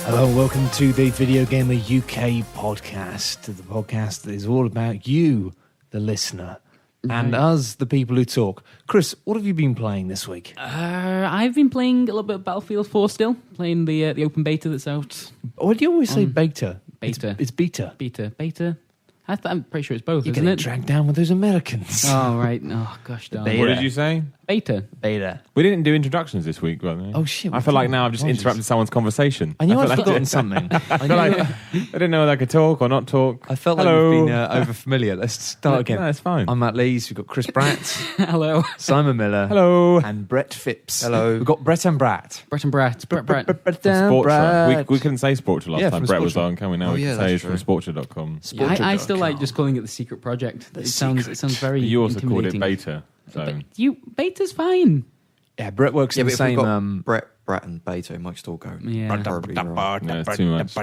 Hello and welcome to the Video Gamer UK podcast, the podcast that is all about you, the listener, and us, the people who talk. Chris, what have you been playing this week? I've been playing a little bit of Battlefield 4 still, playing the open beta that's out. Why do you always say beta? Beta. It's beta. Beta. I'm pretty sure it's both, You're isn't getting it? dragged down with those Americans. Oh, right. Oh, gosh darn. Beta. What did you say? Beta. We didn't do introductions this week, brother. Oh, shit. I feel like now I've just interrupted someone's conversation. I knew I'd feel like- forgotten something. I feel like I didn't know whether I could talk or not talk. I felt like Hello. we've been over familiar. Let's start again. No, it's fine. I'm Matt Lees. We've got Chris Bratt, Hello. Simon Miller, Hello. and Brett Phipps. Hello. We've got Brett and Brat. Brett and Brat. Brett. Sportra. We couldn't say Sportra last Yeah, time from Brett was Sportra. on, can we? Now Oh, we yeah, can say that's it's from Sportra.com. Yeah, I still like just calling it the secret project. It sounds very You also called it intimidating. beta. So. Beta's fine. Yeah, Brett works in but the if we've same... got Brett, and Beta, it might still go. Yeah. horribly wrong. No, it's too much.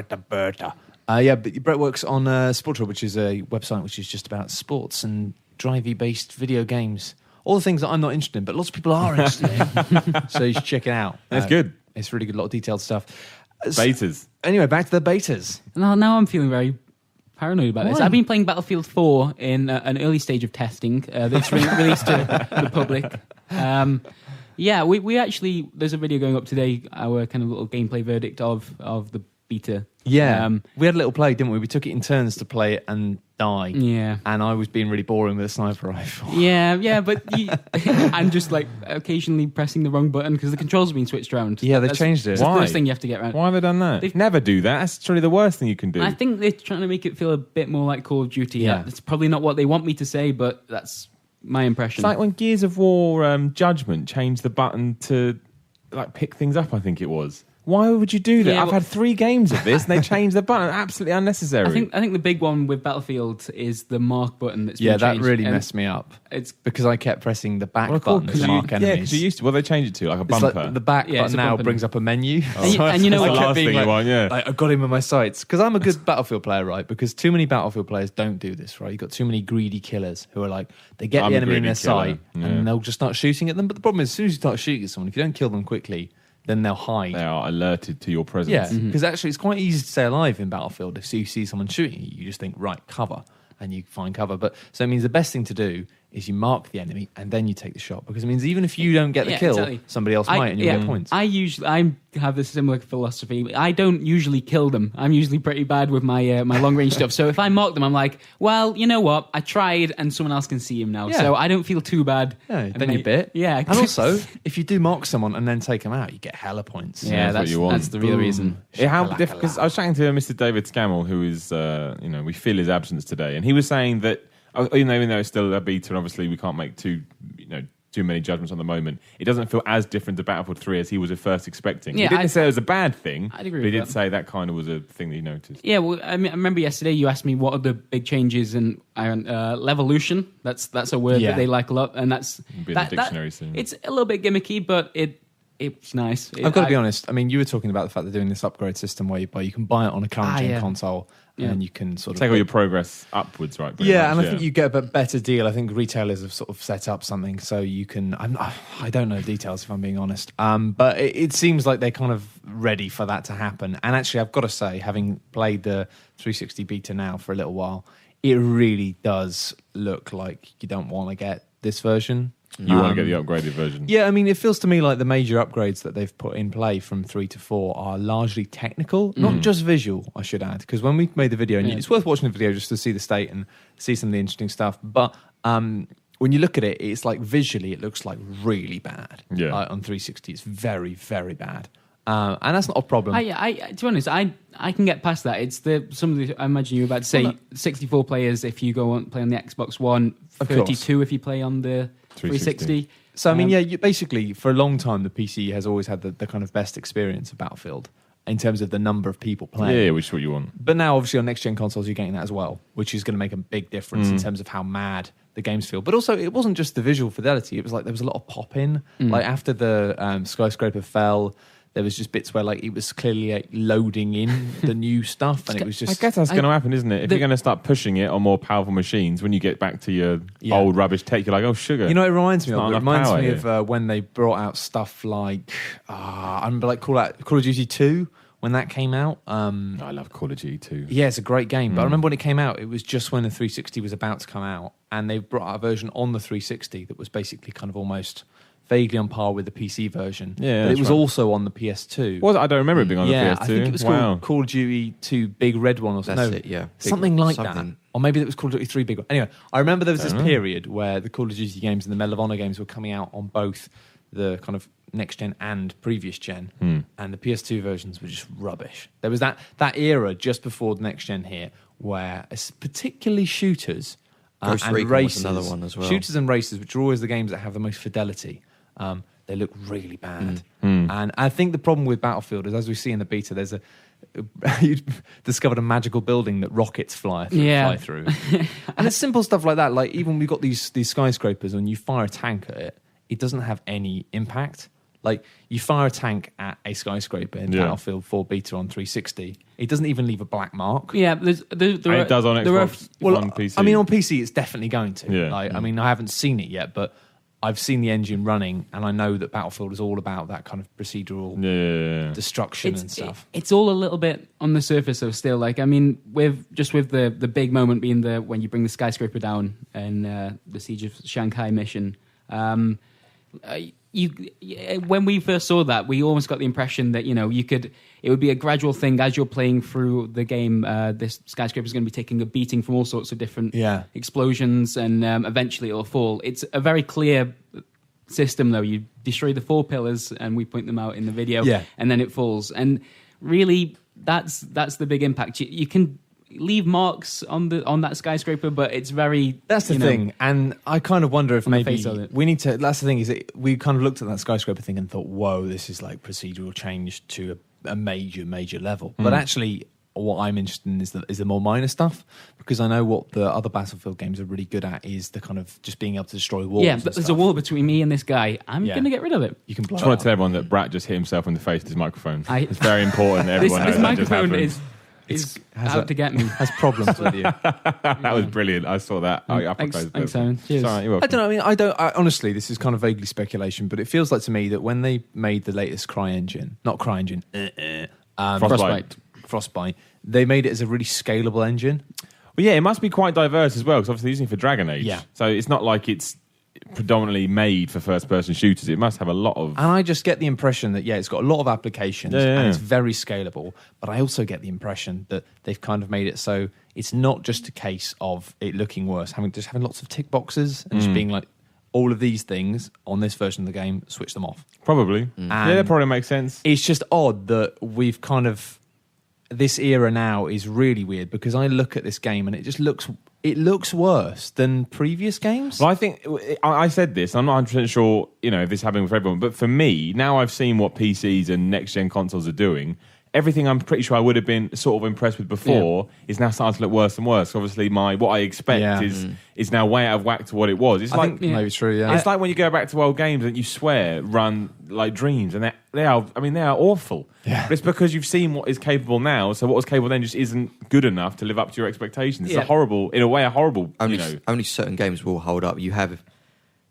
Yeah, but Brett works on Sportra, which is a website which is just about sports and drivey-based video games. All the things that I'm not interested in, but lots of people are interested in. So you should check it out. It's good. It's really good, a lot of detailed stuff. Betas. Anyway, back to the betas. Now I'm feeling very paranoid about this. Why? I've been playing Battlefield 4 in an early stage of testing that's released to the public. Yeah, we actually, there's a video going up today, our kind of little gameplay verdict of the beta. Yeah, we had a little play, didn't we? We took it in turns to play it and die. Yeah. And I was being really boring with a sniper rifle. Yeah, but I'm just like occasionally pressing the wrong button because the controls have been switched around. Yeah, they That's changed it. the Why? first thing you have to get around. Why have they done that? They've- Never do that. That's truly the worst thing you can do. I think they're trying to make it feel a bit more like Call of Duty. Yeah. It's probably not what they want me to say, but that's my impression. It's like when Gears of War Judgment changed the button to like pick things up, I think it was. Why would you do that? Yeah, I've had 3 games of this and they changed the button. Absolutely unnecessary. I think the big one with Battlefield is the mark button that's Yeah, been that changed. really And messed me up. It's Because I kept pressing the back Well, cool, button 'cause to you- mark Yeah, enemies. because you used to. Well, they changed it to like a It's bumper. like the back Yeah, it's button a now bumper. brings up a menu. And you know That's what? the last being thing you like- want, yeah. Like, I've got him in my sights. Because I'm a good Battlefield player, right? Because too many Battlefield players don't do this, right? You've got too many greedy killers who are like, they get I'm the a enemy in greedy their killer, sight yeah. and they'll just start shooting at them. But the problem is, as soon as you start shooting at someone, if you don't kill them quickly, then they'll hide. They are alerted to your presence. Yeah, because actually it's quite easy to stay alive in Battlefield. If you see someone shooting you just think, right, cover, and you find cover. But so it means the best thing to do is you mark the enemy and then you take the shot, because it means even if you don't get the Yeah, kill, exactly. somebody else might and you'll get points. I have a similar philosophy. I don't usually kill them. I'm usually pretty bad with my my long range stuff. So if I mark them, I'm like, well, you know what? I tried, and someone else can see him now. Yeah. So I don't feel too bad. Yeah, And then you bit. Yeah, And also, if you do mark someone and then take them out, you get hella points. yeah, that's what that's you want. that's the real reason. Because I was chatting to Mr. David Scammell, who is, we feel his absence today, and he was saying that even though it's still a beta, and obviously we can't make too many judgments on the moment, it doesn't feel as different to Battlefield 3 as he was at first expecting. Yeah, he didn't say it was a bad thing, I'd agree but he with did that. say that kind of was a thing that he noticed. Yeah, well, I remember yesterday you asked me what are the big changes in Levolution. That's a word Yeah. that they like a lot, and that's It'll be in the dictionary soon. It's a little bit gimmicky, but it's nice. I've got to be honest. I mean, you were talking about the fact they're doing this upgrade system where you can buy it on a current gen yeah. console and you can sort of Take all your progress upwards, right? pretty Yeah, much, and I think you get a better deal. I think retailers have sort of set up something so you can. I don't know details if I'm being honest, but it seems like they're kind of ready for that to happen. And actually, I've got to say, having played the 360 beta now for a little while, it really does look like you don't want to get this version. You want to get the upgraded version. Yeah, I mean, it feels to me like the major upgrades that they've put in play from 3 to 4 are largely technical, not just visual, I should add. Because when we made the video, and it's worth watching the video just to see the state and see some of the interesting stuff. But when you look at it, it's like visually, it looks like really bad. Yeah. On 360, it's very, very bad. And that's not a problem. To be honest, I can get past that. It's I imagine you were about to say 64 players if you go on play on the Xbox One, Of 32 if you play on the 360. So, I mean, you basically, for a long time, the PC has always had the kind of best experience of Battlefield in terms of the number of people playing. Yeah, which is what you want. But now, obviously, on next-gen consoles, you're getting that as well, which is going to make a big difference in terms of how mad the games feel. But also, it wasn't just the visual fidelity. It was like there was a lot of pop-in. Like, after the skyscraper fell, there was just bits where like it was clearly like, loading in the new stuff, and it was just. I guess that's going to happen, isn't it? If you're going to start pushing it on more powerful machines, when you get back to your old rubbish tech, you're like, oh, sugar. You know, it reminds me It's of. not It enough reminds power me of when they brought out stuff like I remember like Call of Duty 2, when that came out. I love Call of Duty too. Yeah, it's a great game. But I remember when it came out, it was just when the 360 was about to come out, and they brought out a version on the 360 that was basically kind of almost vaguely on par with the PC version. Yeah, but that's it was right. also on the PS2. Was it? I don't remember it being on the PS2. I think it was called Call of Duty 2 Big Red One or something. That's No, it, yeah. something like that. something. Or maybe it was Call of Duty 3 Big One. Anyway, I remember there was this Don't know. period where the Call of Duty games and the Medal of Honor games were coming out on both the kind of next gen and previous gen, and the PS2 versions were just rubbish. There was that era just before the next gen here where particularly shooters Ghost and Recon was races, another one as well. shooters and races, which are always the games that have the most fidelity, they look really bad. And I think the problem with Battlefield is, as we see in the beta, there's you discovered a magical building that rockets fly through. And it's simple stuff like that. Like, even we've got these skyscrapers, and you fire a tank at it, it doesn't have any impact. Like, you fire a tank at a skyscraper in Battlefield 4 beta on 360, it doesn't even leave a black mark. Yeah, And it does on Xbox One PC. I mean, on PC, it's definitely going to. Yeah. Like, I mean, I haven't seen it yet, but I've seen the engine running, and I know that Battlefield is all about that kind of procedural destruction and stuff. It's all a little bit on the surface, though. Still, like, I mean, with the big moment being when you bring the skyscraper down in the Siege of Shanghai mission. When we first saw that, we almost got the impression that it would be a gradual thing as you're playing through the game. This skyscraper is going to be taking a beating from all sorts of different explosions, and eventually it'll fall. It's a very clear system, though. You destroy the 4 pillars, and we point them out in the video, and then it falls. And really, that's the big impact. You can leave marks on that skyscraper, but it's very... That's the thing. And I kind of wonder if maybe face of it. we need to... That's the thing, is we kind of looked at that skyscraper thing and thought, whoa, this is like procedural change to a major level. But actually, what I'm interested in is the more minor stuff, because I know what the other Battlefield games are really good at is the kind of just being able to destroy walls. Yeah, but there's a wall between me and this guy. I'm going to get rid of it. You can blow I just it want up. to tell everyone that Brat just hit himself in the face with his microphone. It's very important that everyone This knows that just microphone happened. is out to get me. Has problems with you. That was brilliant. I saw that. Thanks, Simon. Cheers. Sorry, you're I don't know. I mean, honestly, this is kind of vaguely speculation, but it feels like to me that when they made the latest Frostbite, they made it as a really scalable engine. Well, yeah, it must be quite diverse as well, because obviously they're using it for Dragon Age. Yeah. So it's not like it's predominantly made for first-person shooters. It must have a lot of... And I just get the impression that, it's got a lot of applications and it's very scalable. But I also get the impression that they've kind of made it so it's not just a case of it looking worse, having lots of tick boxes and just being like, all of these things on this version of the game, switch them off. Probably. Yeah, that probably makes sense. It's just odd that we've kind of... This era now is really weird, because I look at this game and it just looks worse than previous games. Well, I think I said this. I'm not 100% sure, if this is happening for everyone. But for me, now I've seen what PCs and next-gen consoles are doing. Everything I'm pretty sure I would have been sort of impressed with before is now starting to look worse and worse. Obviously, what I expect is now way out of whack to what it was. It's I think maybe true. Yeah, it's like when you go back to old games and you swear run like dreams, and they are awful. Yeah. But it's because you've seen what is capable now. So what was capable then just isn't good enough to live up to your expectations. It's a horrible. Only certain games will hold up. You have,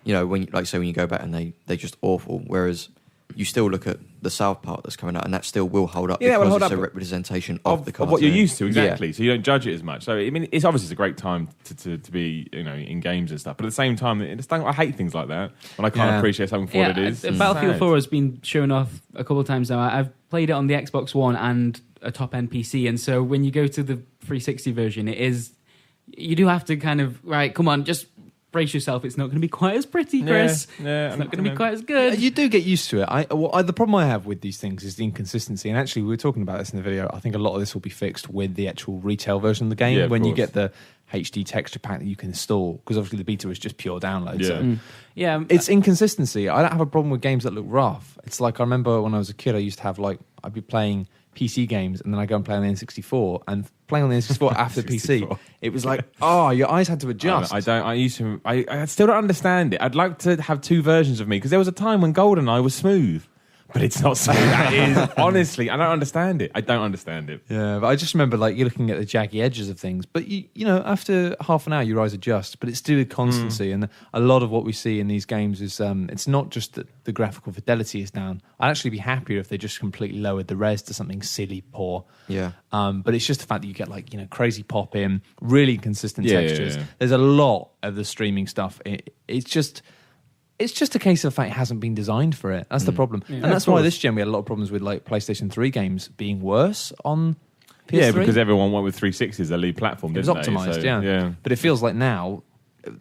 when you go back and they're just awful. Whereas you still look at the South Park that's coming out, and that still will hold up because it's a representation of the cartoon. What you're used to, exactly. Yeah. So you don't judge it as much. So I mean, it's obviously a great time to be in games and stuff. But at the same time, I hate things like that when I can't appreciate something for what it is. Battlefield 4 has been shown off a couple of times now. I've played it on the Xbox One and a top-end PC, and so when you go to the 360 version, you do have to kind of come on, just brace yourself. It's not going to be quite as pretty, Chris. It's not going to be quite as good. You do get used to it. The problem I have with these things is the inconsistency. And actually, we were talking about this in the video. I think a lot of this will be fixed with the actual retail version of the game when you get the HD texture pack that you can install. Because obviously the beta is just pure download. So it's inconsistency. I don't have a problem with games that look rough. It's like I remember when I was a kid, I used to have I'd be playing PC games and then I go and play on the N64, and playing on the N64 after PC, it was like, your eyes had to adjust. I still don't understand it. I'd like to have two versions of me, because there was a time when GoldenEye was smooth, But it's not smooth. That is, honestly, I don't understand it. Yeah, but I just remember like you're looking at the jaggy edges of things. But you know, after half an hour, your eyes adjust. But it's to do with constancy, and a lot of what we see in these games is it's not just that the graphical fidelity is down. I'd actually be happier if they just completely lowered the res to something silly poor. Yeah. But it's just the fact that you get like crazy pop in, really consistent textures. Yeah. There's a lot of the streaming stuff. It's just a case of the fact it hasn't been designed for it. That's the problem. Yeah, and that's why this gen we had a lot of problems with like PlayStation 3 games being worse on PS3. Yeah, because everyone went with 360 as their lead platform, didn't it was optimized, they? Yeah. But it feels like now,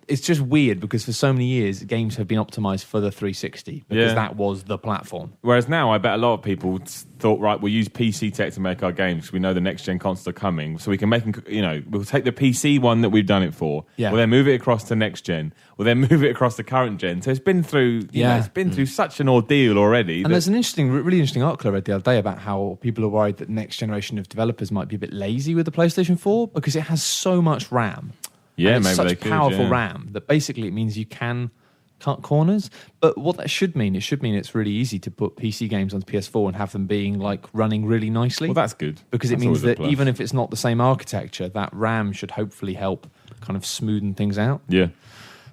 it's just weird because for so many years, games have been optimized for the 360 because that was the platform. Whereas now, I bet a lot of people thought, right, we'll use PC tech to make our games because we know the next gen consoles are coming, so we can make, we'll take the PC one that we've done it for, we'll then move it across to next gen, we'll then move it across to current gen. So it's been through, it's been through such an ordeal already. And there's an really interesting article I read the other day about how people are worried that the next generation of developers might be a bit lazy with the PlayStation 4 because it has so much RAM. Yeah, and maybe it's they such could, powerful RAM that basically it means you can cut corners. But what that should mean, it's really easy to put PC games onto PS4 and have them being like running really nicely. Well, that's good. Because it means that even if it's not the same architecture, that RAM should hopefully help kind of smoothen things out. Yeah.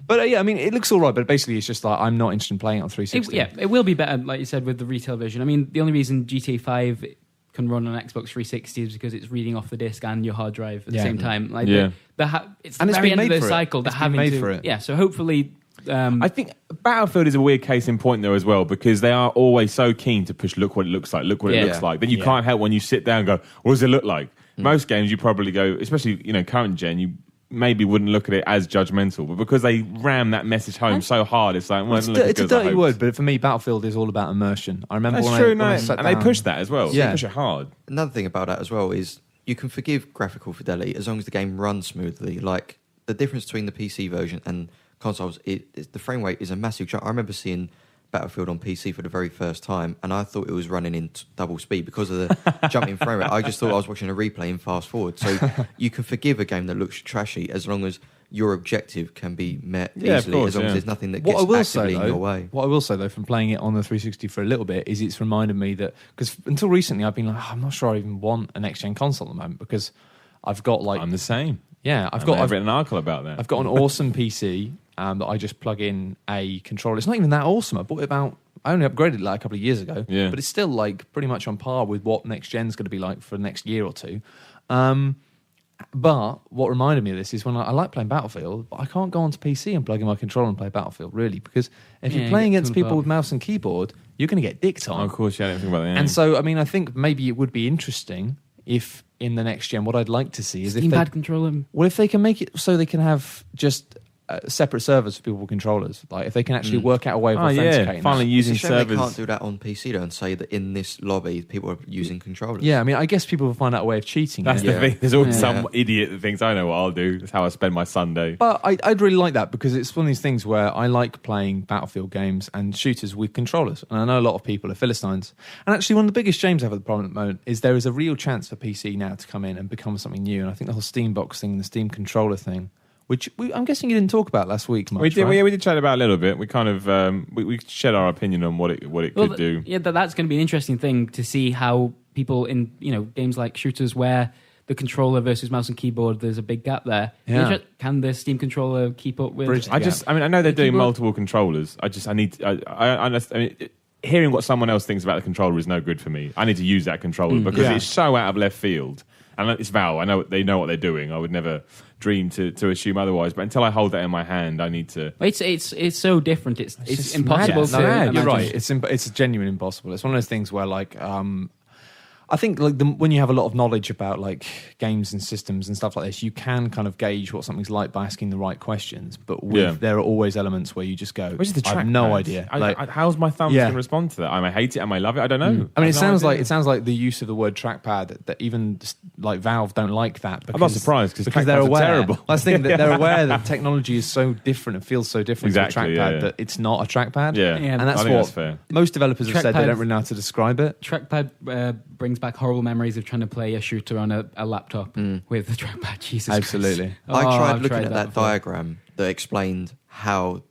But I mean, it looks all right, but basically it's just like I'm not interested in playing it on 360. It will be better, like you said, with the retail version. I mean, the only reason GTA 5 can run on Xbox 360 is because it's reading off the disc and your hard drive at the same time. Like it's the very end of the cycle. It's been made for it. Yeah, so hopefully... I think Battlefield is a weird case in point, though, as well, because they are always so keen to push, look what it looks like, look what it looks like. Then you can't help when you sit down and go, what does it look like? Most games you probably go, especially, current gen, you maybe wouldn't look at it as judgmental, but because they ram that message home so hard, it's like, well, it's a dirty word, but for me, Battlefield is all about immersion. I remember when I sat down, and they push that as well. Yeah. They push it hard. Another thing about that as well is you can forgive graphical fidelity as long as the game runs smoothly. Like the difference between the PC version and consoles, the frame rate is a massive jump. I remember seeing Battlefield on PC for the very first time, and I thought it was running in double speed because of the jump in frame rate. I just thought I was watching a replay in fast forward. So you can forgive a game that looks trashy as long as your objective can be met easily, as long as there's nothing that gets actively in your way. What I will say, though, from playing it on the 360 for a little bit, is it's reminded me that, because until recently I've been like, I'm not sure I even want a next-gen console at the moment, because I've got like... I'm the same. Yeah, I've written an article about that. I've got an awesome PC that I just plug in a controller. It's not even that awesome. I bought it I only upgraded it like a couple of years ago, but it's still like pretty much on par with what next gen's going to be like for the next year or two. But what reminded me of this is when I like playing Battlefield, but I can't go onto PC and plug in my controller and play Battlefield, really, because if you're playing against people with mouse and keyboard, you're going to get dicked on. Oh, of course, I didn't think about that. And so, I mean, I think maybe it would be interesting if in the next gen, what I'd like to see is if they controller. Well, if they can make it so they can have just separate servers for people with controllers, like if they can actually work out a way of authenticating. Finally using servers. They can't do that on PC though, and say that in this lobby people are using controllers. Yeah, I mean, I guess people will find out a way of cheating. That's the thing. There's always some idiot that thinks, I know what I'll do. That's how I spend my Sunday. But I'd really like that because it's one of these things where I like playing Battlefield games and shooters with controllers, and I know a lot of people are Philistines. And actually, one of the biggest shames I have at the problem at the moment is there is a real chance for PC now to come in and become something new. And I think the whole Steam box thing, the Steam controller thing, which I'm guessing you didn't talk about last week much, we did, right? We did chat about a little bit. We kind of we shared our opinion on what it could do. Yeah, that's going to be an interesting thing to see how people in games like shooters where the controller versus mouse and keyboard, there's a big gap there. Yeah. Can the Steam controller keep up with? I know they're doing multiple controllers. Hearing what someone else thinks about the controller is no good for me. I need to use that controller because it's so out of left field. And it's Valve. I know they know what they're doing. I would never dream to assume otherwise. But until I hold that in my hand, I need to. It's so different. It's impossible to imagine. You're right. It's genuine impossible. It's one of those things where I think when you have a lot of knowledge about like games and systems and stuff like this, you can kind of gauge what something's like by asking the right questions. But there are always elements where you just go, I have no idea. How's my thumb going to respond to that? I may hate it, I may love it. I don't know. I mean, it sounds like the use of the word trackpad that even like Valve don't like that. Because, I'm not surprised because they're aware. Terrible. That's the thing that they're aware that technology is so different and feels so different to a trackpad that it's not a trackpad. Yeah, and that's what fair. Most developers have said they don't really know how to describe it. Trackpad brings back horrible memories of trying to play a shooter on a laptop with the trackpad. Jesus Absolutely. Christ. I tried looking at that diagram that explained how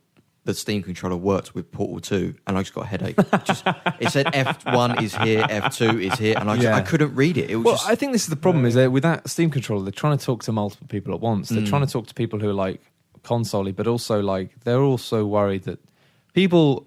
the Steam controller worked with Portal 2, and I just got a headache. It said F1 is here, F2 is here, and I couldn't read it. It was I think this is the problem, is that with that Steam controller, they're trying to talk to multiple people at once. They're trying to talk to people who are like console-y, but also like they're also worried that people,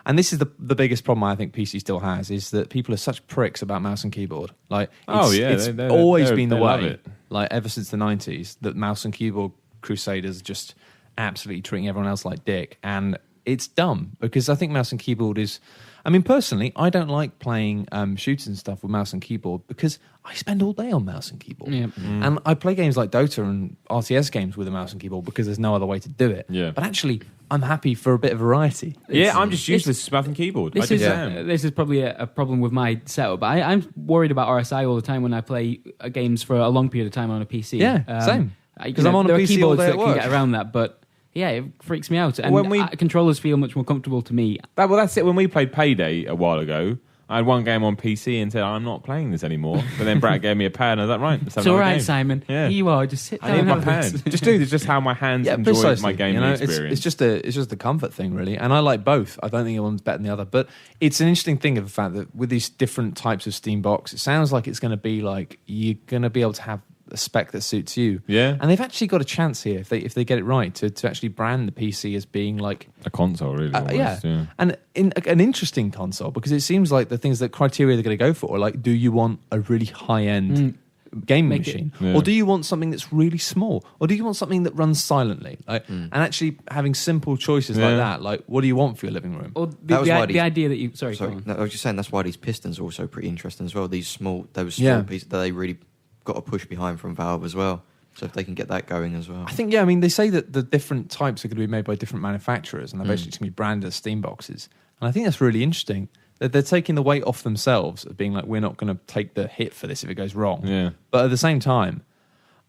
and this is the biggest problem I think PC still has, is that people are such pricks about mouse and keyboard. Like, it's always been the way, like ever since the 90s, that mouse and keyboard crusaders just absolutely treating everyone else like dick, and it's dumb because I think mouse and keyboard is, I mean, personally, I don't like playing shooters and stuff with mouse and keyboard because I spend all day on mouse and keyboard. And I play games like Dota and RTS games with a mouse and keyboard because there's no other way to do it. But actually, I'm happy for a bit of variety. I'm just useless with mouse and keyboard. This is probably a problem with my setup. I'm worried about RSI all the time when I play games for a long period of time on a PC. Same. Because I'm on a PC all day at work. Can get around that, but yeah, it freaks me out. And controllers feel much more comfortable to me. Well, that's it. When we played Payday a while ago, I had one game on PC and said, I'm not playing this anymore. But then Brad gave me a pad and I was like, right, it's all right, Simon. Here you are, just sit down. I need my pad. Just how my hands enjoy my gaming experience. It's just a comfort thing, really. And I like both. I don't think one's better than the other. But it's an interesting thing of the fact that with these different types of Steam box, it sounds like it's going to be like you're going to be able to have a spec that suits you. And they've actually got a chance here if they get it right to actually brand the PC as being like a console, really. And an interesting console, because it seems like the things that criteria they're going to go for are like, do you want a really high end gaming machine, or do you want something that's really small, or do you want something that runs silently? Like, and actually having simple choices like that, like what do you want for your living room? Or the idea that you sorry, no, I was just saying that's why these pistons are also pretty interesting as well. Those small pieces that they really got a push behind from Valve as well. So if they can get that going as well. I think, I mean, they say that the different types are going to be made by different manufacturers, and they're basically going to be branded as Steam boxes. And I think that's really interesting. That they're taking the weight off themselves of being like, we're not going to take the hit for this if it goes wrong. But at the same time,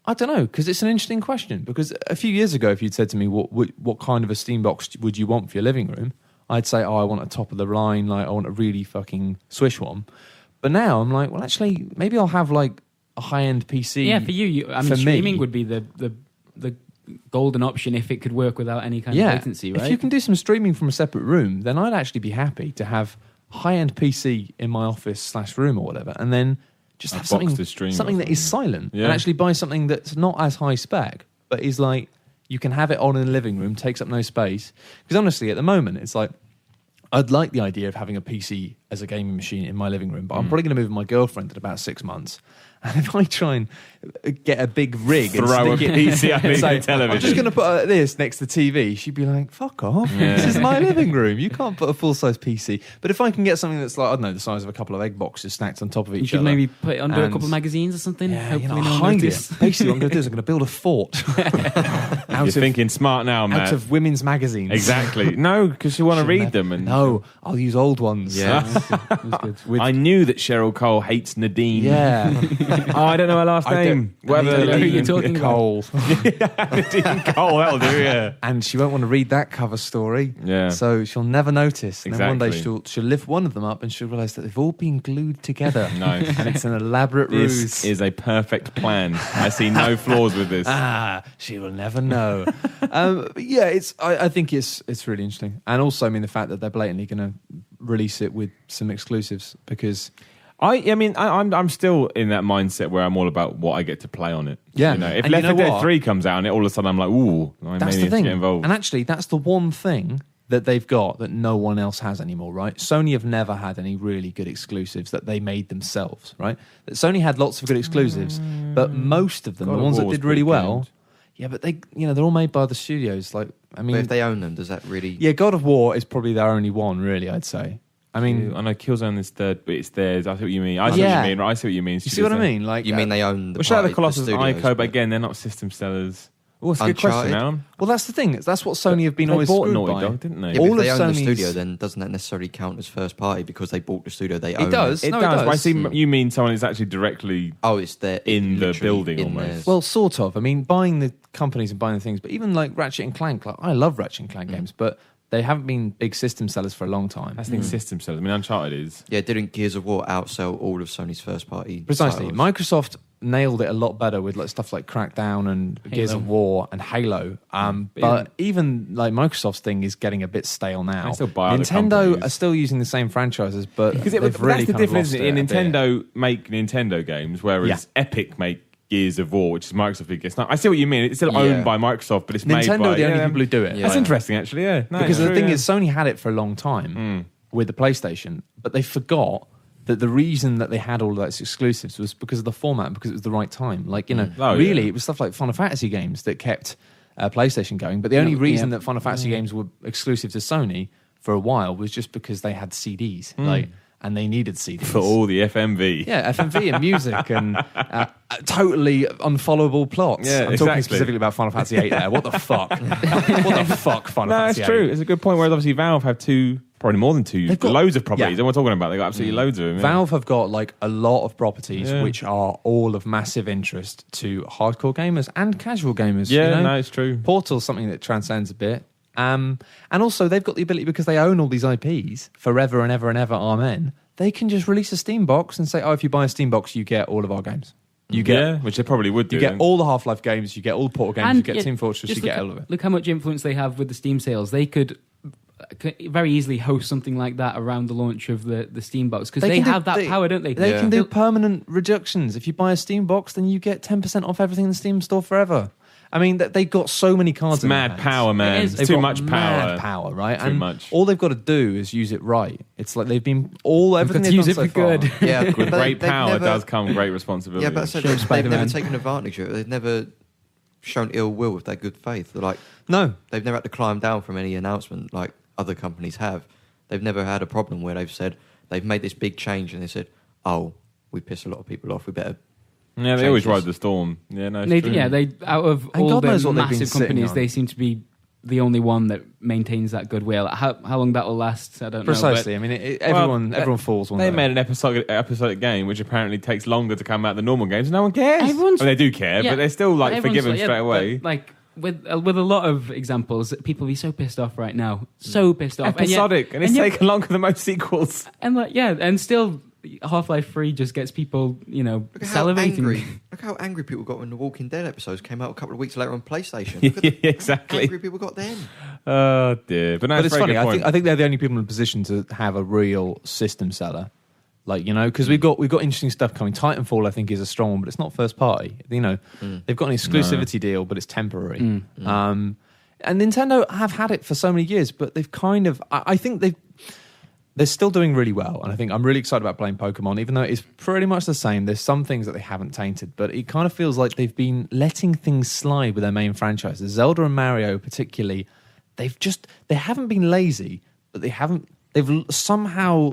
I don't know, because it's an interesting question. Because a few years ago, if you'd said to me, what kind of a Steam box would you want for your living room? I'd say, I want a top of the line, like I want a really fucking swish one. But now I'm like, well, actually, maybe I'll have like a high-end PC. Yeah, for you I mean, streaming would be the golden option if it could work without any kind of latency, right? If you can do some streaming from a separate room, then I'd actually be happy to have high-end PC in my office/room or whatever, and then just have something that is silent, and actually buy something that's not as high spec, but is like, you can have it on in the living room, takes up no space. Because honestly, at the moment, it's like, I'd like the idea of having a PC as a gaming machine in my living room, but I'm probably going to move with my girlfriend in about 6 months. And if I try and get a big rig throw and stick a PC up in the television, I'm just going to put this next to the TV, she'd be like, fuck off. This is my living room. You can't put a full-size PC. But if I can get something that's like, I don't know, the size of a couple of egg boxes stacked on top of each other. You could maybe put it under a couple of magazines or something. Hopefully hide it. Basically, what I'm going to do is I'm going to build a fort. You're thinking smart now, man. Out of women's magazines. Exactly. No, because you want to read them. No, I'll use old ones. Yeah. I knew that Cheryl Cole hates Nadine. I don't know her last name. Whether you're talking Cole. Nadine Cole, that'll do, And she won't want to read that cover story. So she'll never notice. And then one day she'll lift one of them up and she'll realise that they've all been glued together. Nice. And it's an elaborate ruse. This is a perfect plan. I see no flaws with this. She will never know. I think it's really interesting. And also, I mean, the fact that they're blatantly going to release it with some exclusives, because I'm still in that mindset where I'm all about what I get to play on it. Yeah. You know, if Left 4 Dead 3 comes out and all of a sudden I'm like, ooh, I may need to get involved. And actually, that's the one thing that they've got that no one else has anymore, right? Sony have never had any really good exclusives that they made themselves, right? Sony had lots of good exclusives, but most of them, the ones that did really well, but they're all made by the studios. Like, I mean, but if they own them, does that really? Yeah, God of War is probably their only one, really. I'd say. I mean, I know Killzone is third, but it's theirs. I see what you mean. I see what you mean. You see what I mean? Like, you mean they own the? Well, Shadow of the Colossus and Ico, but again, they're not system sellers. Oh, it's a good question, now. Well, that's the thing. That's what Sony have been always screwed by. Dog, didn't they? Yeah, all if they own the studio, then doesn't that necessarily count as first party because they bought the studio? They own it. Does. It does. But I see you mean someone who's actually directly. Oh, it's there in the building almost. Well, sort of. I mean, buying the companies and buying the things, but even like Ratchet and Clank. Like, I love Ratchet and Clank games, but they haven't been big system sellers for a long time. That's the system sellers. I mean, Uncharted is. Yeah, didn't Gears of War outsell all of Sony's first party? Precisely. titles? Microsoft nailed it a lot better with like stuff like Crackdown and Gears of War and Halo. But Yeah. even like Microsoft's thing is getting a bit stale now. They still buy other Nintendo companies. are still using the same franchises, but Because they've that's really the kind of difference. lost In it a bit. Nintendo make Nintendo games, whereas Epic make Gears of War, which is Microsoft biggest. Now, I see what you mean. It's still owned by Microsoft, but it's made Nintendo by are the only people who do it. That's interesting, actually. Yeah, no, Because it's the true, thing yeah. is, Sony had it for a long time with the PlayStation, but they forgot that the reason that they had all of those exclusives was because of the format, because it was the right time. Like, you know, it was stuff like Final Fantasy games that kept PlayStation going. But the only reason that Final Fantasy games were exclusive to Sony for a while was just because they had CDs, and they needed CDs for all the FMV. Yeah, FMV and music and totally unfollowable plots. Yeah, I'm talking specifically about Final Fantasy VIII there. What the fuck? What the fuck, Final Fantasy it's true. VIII? It's a good point. Whereas obviously Valve have probably more than two, They've got loads of properties. yeah. And we're talking about, they've got absolutely loads of them. Yeah. Valve have got like a lot of properties which are all of massive interest to hardcore gamers and casual gamers. Yeah, you know? no, it's true. Portal's something that transcends a bit. And also they've got the ability, because they own all these IPs forever and ever and ever, amen. They can just release a Steam box and say, oh, if you buy a Steam box, you get all of our games. You get, which they probably would do. You get then. all the Half-Life games, you get all the Portal games, And you get Team Fortress, you get all of it. Look how much influence they have with the Steam sales. They could very easily host something like that around the launch of the Steam box, because they have that power, don't they? They can do permanent reductions. If you buy a Steam box, then you get 10% off everything in the Steam store forever. I mean, they got so many cards. It's in mad their power, hands. man. It's It's too much Mad power. power, right? Too and much. all they've got to do is use it right. It's like they've been everything got to they've use done it so for far. good. Yeah, With but great they've power never- does come great responsibility. Yeah, but so Show they've Spider-Man. never taken advantage of it. They've never shown ill will with their good faith. They're like, No, they've never had to climb down from any announcement like other companies have. They've never had a problem where they've said they've made this big change and they said, "Oh, we piss a lot of people off. We better." Yeah, they always changes. ride the storm. Yeah, no, it's They, true. yeah, they out of And all God knows the what they've been massive sitting companies, on. they seem to be the only one that maintains that goodwill. How long that will last, I don't precisely. know. I mean, everyone falls one They day. made an episodic game which apparently takes longer to come out than normal games. No one cares. Everyone's- Well, they do care, Yeah, but they're still like everyone's forgiven like, yeah, straight away. but, like with a lot of examples, people be so pissed off right now, so pissed off. Episodic, and it's yet- taken longer than most sequels. and like and still Half-Life 3 just gets people, Look at how salivating. angry. Look how angry people got when the Walking Dead episodes came out a couple of weeks later on PlayStation. Look at Yeah, how exactly. angry people got then. Oh dear, but no, But it's it's a very funny. good point. I think they're the only people in a position to have a real system seller. Like, you know, because we've got interesting stuff coming. Titanfall, I think, is a strong one, but it's not first party. You know, they've got an exclusivity deal, but it's temporary. And Nintendo have had it for so many years, but they've kind of. I think they're still doing really well, and I think I'm really excited about playing Pokemon, even though it's pretty much the same. There's some things that they haven't tainted, but it kind of feels like they've been letting things slide with their main franchises. Zelda and Mario, particularly, they haven't been lazy, but they've somehow.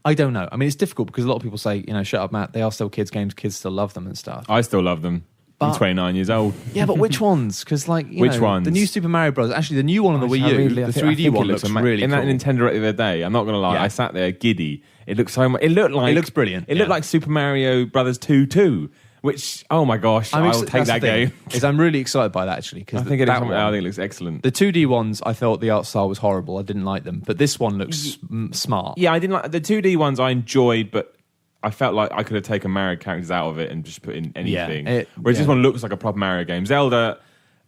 I don't know. I mean, it's difficult because a lot of people say, you know, shut up, Matt. They are still kids' games. Kids still love them and stuff. I still love them. I'm But- 29 years old. Yeah, but which ones? Because, like, Which ones? The new Super Mario Bros. Actually, the new one on the Wii U, the 3D one looks really in cool. that Nintendo Direct the other day. I'm not going to lie, Yeah. I sat there giddy. It looked so much. It looked like It looks brilliant. It looked Yeah. like Super Mario Brothers 2, which oh my gosh, I'll take that's that the thing, game. is I'm really excited by that, actually. Because I think it looks excellent. The 2D ones, I thought the art style was horrible. I didn't like them. But this one looks smart. Yeah, I didn't like the 2D ones. I enjoyed, but I felt like I could have taken Mario characters out of it and just put in anything. Whereas this one looks like a proper Mario game. Zelda,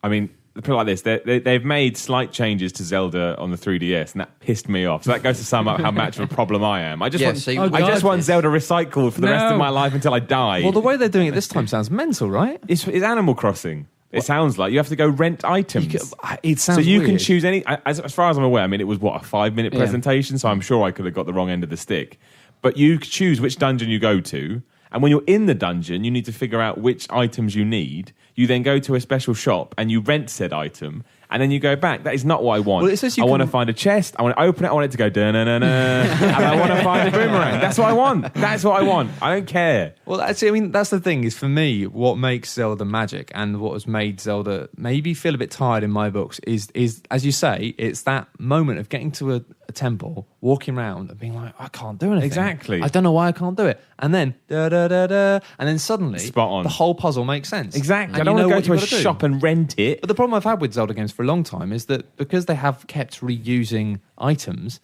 I mean, put it like this: they've made slight changes to Zelda on the 3DS, and that pissed me off. So that goes to sum up how much of a problem I am. I just want Zelda recycled for the rest of my life until I die. Well, the way they're doing it this time sounds mental, right? It's Animal Crossing. It sounds like you have to go rent items. It sounds so you can weird. choose any. As far as I'm aware, I mean, it was a 5-minute presentation, so I'm sure I could have got the wrong end of the stick. But you choose which dungeon you go to, and when you're in the dungeon, you need to figure out which items you need. You then go to a special shop and you rent said item, and then you go back. That is not what I want. Well, it says you I want to can- find a chest. I want to open it. I want it to go da-na-na-na, and I want to find a boomerang. That's what I want. That's what I want. I don't care. Well, actually, I mean, that's the thing, is for me, what makes Zelda magic and what has made Zelda maybe feel a bit tired in my books is as you say, it's that moment of getting to a temple, walking around and being like, I can't do anything. Exactly. I don't know why I can't do it. And then, da-da-da-da, and then suddenly, Spot on. the whole puzzle makes sense. Exactly. And I don't you know want to what go to a you've gotta do. shop and rent it. But the problem I've had with Zelda games for a long time is that because they have kept reusing items,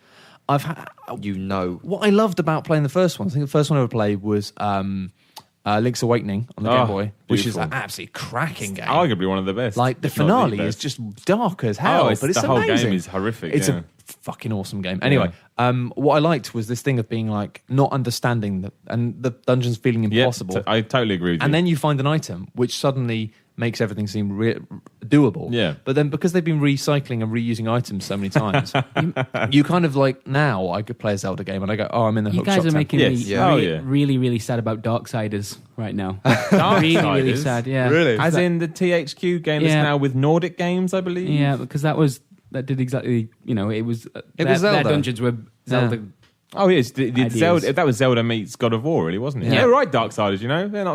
what I loved about playing the first one, I think the first one I ever played was Link's Awakening on the Game Boy, which is beautiful. an absolutely cracking game. Arguably one of the best. Like the if not the finale best. is just dark as hell, but it's the whole amazing. game is horrific. It's yeah. a fucking awesome game. Anyway, what I liked was this thing of being like not understanding and the dungeons feeling impossible. I totally agree with you. And then you find an item which suddenly makes everything seem doable. Yeah. But then because they've been recycling and reusing items so many times, you kind of like, now I could play a Zelda game and I go, oh, I'm in the You hookshot guys are making Yes. me Yeah. really, really sad about Darksiders right now. Darksiders? really sad, yeah. Really? As in the THQ game that's Yeah. now with Nordic Games, I believe. Yeah, because that did exactly, it was... was Zelda. Their dungeons were Zelda... Oh yes, the Ideas. Zelda. That was Zelda meets God of War, really, wasn't it? Yeah. Yeah, right. Darksiders,